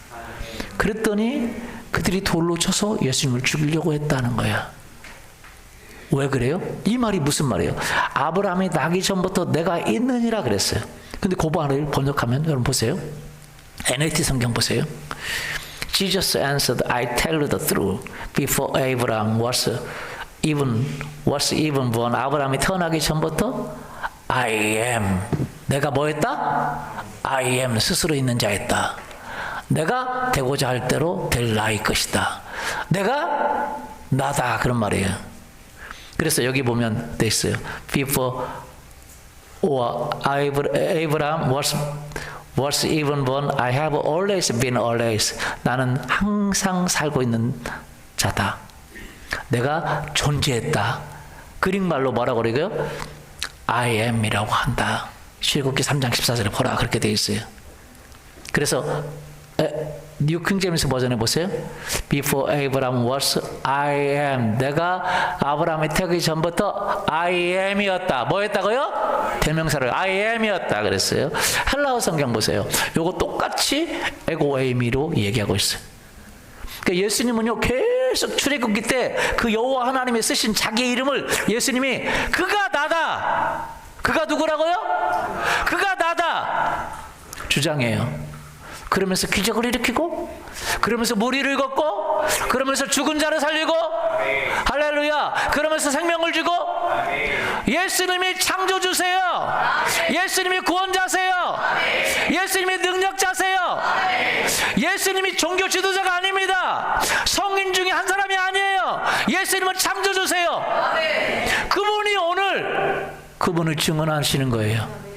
그랬더니 그들이 돌로 쳐서 예수님을 죽이려고 했다는 거야. 왜 그래요? 이 말이 무슨 말이에요? 아브라함이 나기 전부터 내가 있느니라 그랬어요. 근데 그 말을 번역하면 여러분 보세요. NLT 성경 보세요. Jesus answered, I tell you the truth. Before Abraham was even born. 아브라함이 태어나기 전부터 I am. 내가 뭐 했다? I am. 스스로 있는 자였다. 내가 되고자 할 대로 될 나일 것이다. 내가 나다. 그런 말이에요. 그래서 여기 보면 돼 있어요. Before Abraham was even born, I have always been always. 나는 항상 살고 있는 자다. 내가 존재했다. 그릭말로 뭐라고 그래요? I am이라고 한다. 출애굽기 3장 14절에 보라 그렇게 돼 있어요. 그래서 뉴 킹제임스 버전에 보세요. Before Abraham was, I am. 내가 아브라함이 태어나기 전부터 I am이었다. 뭐였다고요? 대명사를 I am이었다 그랬어요. 헬라어 성경 보세요. 요거 똑같이 에고 에이미로 얘기하고 있어요. 그러니까 예수님은요 계속 출애굽기 때 그 여호와 하나님이 쓰신 자기 이름을 예수님이 그가 나다. 그가 누구라고요? 그가 나다. 주장해요. 그러면서 기적을 일으키고, 그러면서 무리를 걷고, 그러면서 죽은 자를 살리고, 할렐루야. 그러면서 생명을 주고, 예수님이 창조주세요. 예수님이 구원자세요. 예수님이 능력자세요. 예수님이 종교 지도자가 아닙니다. 성인 중에 한 사람이 아니에요. 예수님은 창조주세요. 그분이 오늘 그분을 증언하시는 거예요.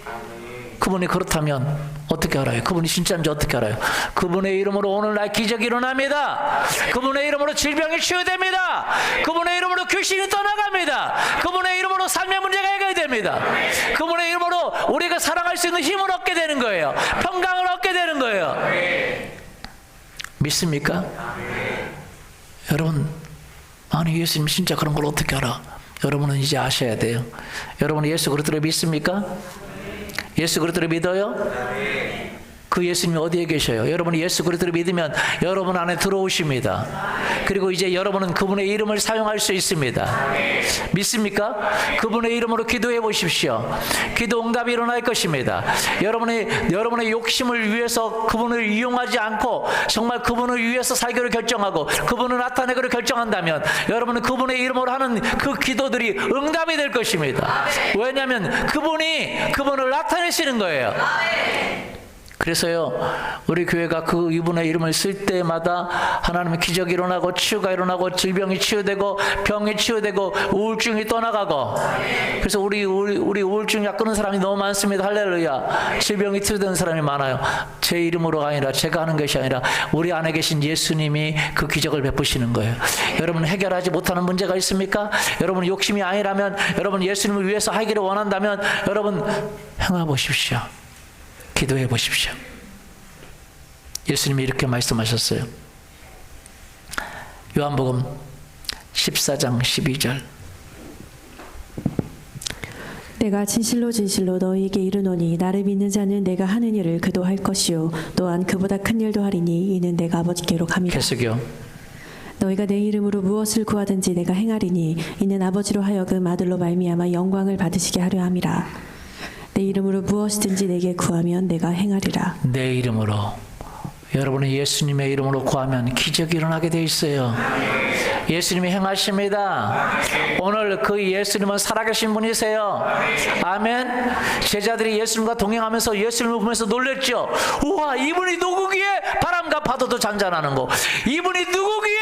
그분이 그렇다면 어떻게 알아요? 그분이 진짜인지 어떻게 알아요? 그분의 이름으로 오늘날 기적이 일어납니다. 그분의 이름으로 질병이 치유됩니다. 그분의 이름으로 귀신이 떠나갑니다. 그분의 이름으로 삶의 문제가 해결됩니다. 그분의 이름으로 우리가 살아갈 수 있는 힘을 얻게 되는 거예요. 평강을 얻게 되는 거예요. 믿습니까? 여러분, 아니 예수님 진짜 그런 걸 어떻게 알아? 여러분은 이제 아셔야 돼요. 여러분 예수 그리스도를 믿습니까? 예수 그리스도를 믿어요? 그 예수님이 어디에 계셔요? 여러분이 예수 그리스도를 믿으면 여러분 안에 들어오십니다. 그리고 이제 여러분은 그분의 이름을 사용할 수 있습니다. 믿습니까? 그분의 이름으로 기도해 보십시오. 기도 응답이 일어날 것입니다. 여러분의 욕심을 위해서 그분을 이용하지 않고 정말 그분을 위해서 살기를 결정하고 그분을 나타내기를 결정한다면 여러분은 그분의 이름으로 하는 그 기도들이 응답이 될 것입니다. 왜냐하면 그분이 그분을 나타내시는 거예요. 그래서요, 우리 교회가 그 이분의 이름을 쓸 때마다 하나님의 기적이 일어나고 치유가 일어나고 질병이 치유되고 병이 치유되고 우울증이 떠나가고. 그래서 우리 우울증 약 끊는 사람이 너무 많습니다. 할렐루야. 질병이 치유되는 사람이 많아요. 제 이름으로가 아니라 제가 하는 것이 아니라 우리 안에 계신 예수님이 그 기적을 베푸시는 거예요. 여러분 해결하지 못하는 문제가 있습니까? 여러분 욕심이 아니라면, 여러분 예수님을 위해서 하기를 원한다면 여러분 행해 보십시오. 기도해 보십시오. 예수님이 이렇게 말씀하셨어요. 요한복음 14장 12절. 내가 진실로 진실로 너희에게 이르노니 나를 믿는 자는 내가 하는 일을 그도 할 것이요 또한 그보다 큰 일도 하리니 이는 내가 아버지께로 감이라. 계속요. 너희가 내 이름으로 무엇을 구하든지 내가 행하리니 이는 아버지로 하여금 아들로 말미암아 영광을 받으시게 하려 함이라. 내 이름으로 무엇이든지 내게 구하면 내가 행하리라. 내 이름으로, 여러분은 예수님의 이름으로 구하면 기적이 일어나게 돼 있어요. 예수님이 행하십니다. 오늘 그 예수님은 살아계신 분이세요. 아멘. 제자들이 예수님과 동행하면서 예수님을 보면서 놀랬죠. 우와, 이분이 누구기에 바람과 파도도 잔잔하는 거, 이분이 누구기에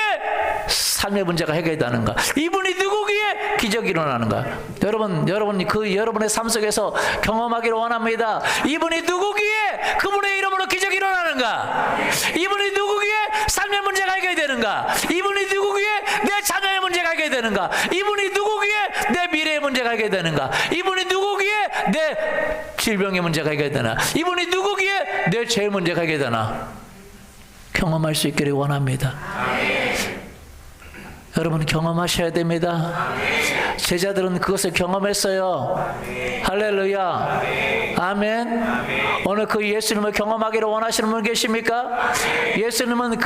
삶의 문제가 해결되는가, 이분이 누구기에 기적이 일어나는가. 여러분 그 여러분의 삶 속에서 경험하기를 원합니다. 이분이 누구기에 그분의 이름으로 기적이 일어나는가, 이분이 누구기에 삶의 문제가 해결되는가, 이분이 누구기에 내 자녀의 문제가 해결되는가, 이분이 누구기에 내 미래의 문제가 해결되는가, 이분이 누구기에 내 질병의 문제가 해결되나, 이분이 누구기에 내 죄의 문제가 해결되나 경험할 수 있기를 원합니다. 여러분 경험하셔야 됩니다. 제자들은 그것을 경험했어요. 할렐루야. 아멘. 오늘 그 예수님을 경험하기를 원하시는 분 계십니까? 예수님은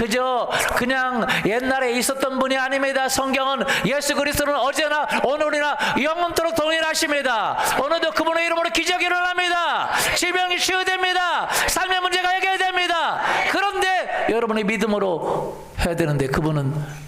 그냥 옛날에 있었던 분이 아닙니다. 성경은 예수 그리스도는 어제나 오늘이나 영원토록 동일하십니다. 오늘도 그분의 이름으로 기적이 일어납니다. 질병이 치유됩니다. 삶의 문제가 해결됩니다. 그런데 여러분의 믿음으로 해야 되는데 그분은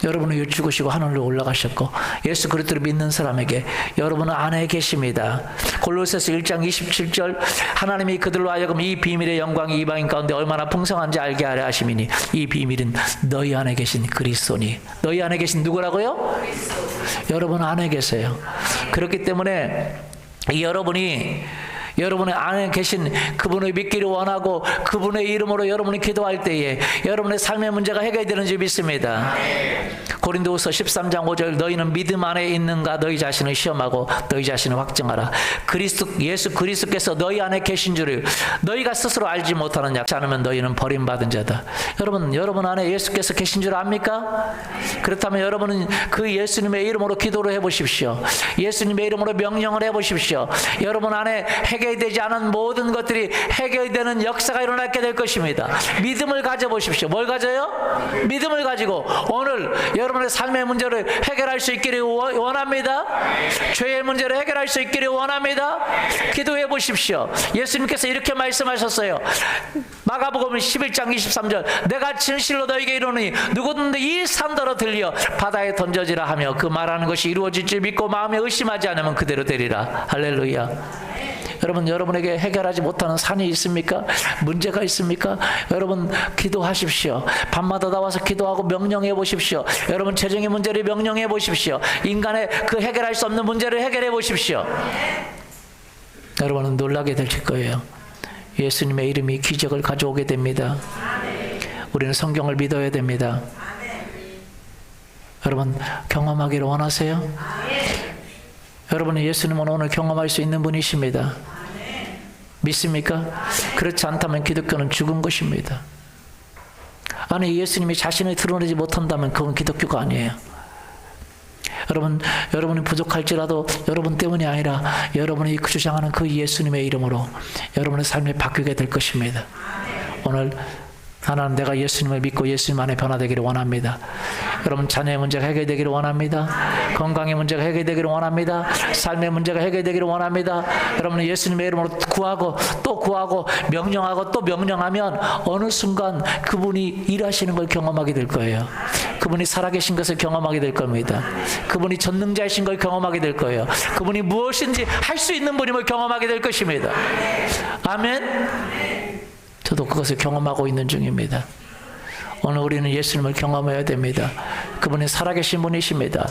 여러분을 죽으시고 하늘로 올라가셨고 예수 그리스도를 믿는 사람에게 여러분은 안에 계십니다. 골로새서 1장 27절 하나님이 그들로 하여금 이 비밀의 영광이 이방인 가운데 얼마나 풍성한지 알게 하려 하심이니 이 비밀은 너희 안에 계신 그리스도니. 너희 안에 계신 누구라고요? 그리스도. 여러분 안에 계세요. 그렇기 때문에 여러분의 안에 계신 그분을 믿기를 원하고 그분의 이름으로 여러분이 기도할 때에 여러분의 삶의 문제가 해결되는 줄 믿습니다. 고린도후서 13장 5절 너희는 믿음 안에 있는가 너희 자신을 시험하고 너희 자신을 확증하라. 예수 그리스도께서 너희 안에 계신 줄을 너희가 스스로 알지 못하는 약지 않으면 너희는 버림받은 자다. 여러분 안에 예수께서 계신 줄 압니까? 그렇다면 여러분은 그 예수님의 이름으로 기도를 해보십시오. 예수님의 이름으로 명령을 해보십시오. 여러분 안에 해결되지 않은 모든 것들이 해결되는 역사가 일어나게 될 것입니다. 믿음을 가져보십시오. 뭘 가져요? 믿음을 가지고 오늘 여러분의 삶의 문제를 해결할 수 있기를 원합니다. 죄의 문제를 해결할 수 있기를 원합니다. 기도해 보십시오. 예수님께서 이렇게 말씀하셨어요. 마가복음 11장 23절 내가 진실로 너에게 이르노니 누구든지 이 산더러 들려 바다에 던져지라 하며 그 말하는 것이 이루어질 줄 믿고 마음에 의심하지 않으면 그대로 되리라. 할렐루야. 여러분에게 해결하지 못하는 산이 있습니까? 문제가 있습니까? 여러분 기도하십시오. 밤마다 나와서 기도하고 명령해 보십시오. 여러분 재정의 문제를 명령해 보십시오. 인간의 그 해결할 수 없는 문제를 해결해 보십시오. 여러분은 놀라게 될 거예요. 예수님의 이름이 기적을 가져오게 됩니다. 우리는 성경을 믿어야 됩니다. 여러분 경험하기를 원하세요? 여러분은 예수님은 오늘 경험할 수 있는 분이십니다. 믿습니까? 그렇지 않다면 기독교는 죽은 것입니다. 아니 예수님이 자신을 드러내지 못한다면 그건 기독교가 아니에요. 여러분이 부족할지라도 여러분 때문이 아니라 여러분이 주장하는 그 예수님의 이름으로 여러분의 삶이 바뀌게 될 것입니다. 오늘 하나님 내가 예수님을 믿고 예수님 안에 변화되기를 원합니다. 여러분 자녀의 문제가 해결되기를 원합니다. 건강의 문제가 해결되기를 원합니다. 삶의 문제가 해결되기를 원합니다. 여러분은 예수님의 이름으로 구하고 또 구하고 명령하고 또 명령하면 어느 순간 그분이 일하시는 걸 경험하게 될 거예요. 그분이 살아계신 것을 경험하게 될 겁니다. 그분이 전능자이신 걸 경험하게 될 거예요. 그분이 무엇인지 할 수 있는 분임을 경험하게 될 것입니다. 아멘. 저도 그것을 경험하고 있는 중입니다. 오늘 우리는 예수님을 경험해야 됩니다. 그분이 살아계신 분이십니다.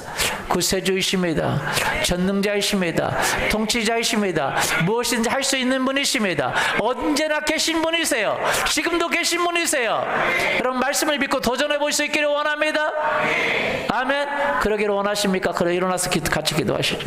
구세주이십니다. 전능자이십니다. 통치자이십니다. 무엇인지 할 수 있는 분이십니다. 언제나 계신 분이세요. 지금도 계신 분이세요. 여러분 말씀을 믿고 도전해 볼 수 있기를 원합니다. 아멘. 그러기를 원하십니까? 그래 일어나서 같이 기도하시죠.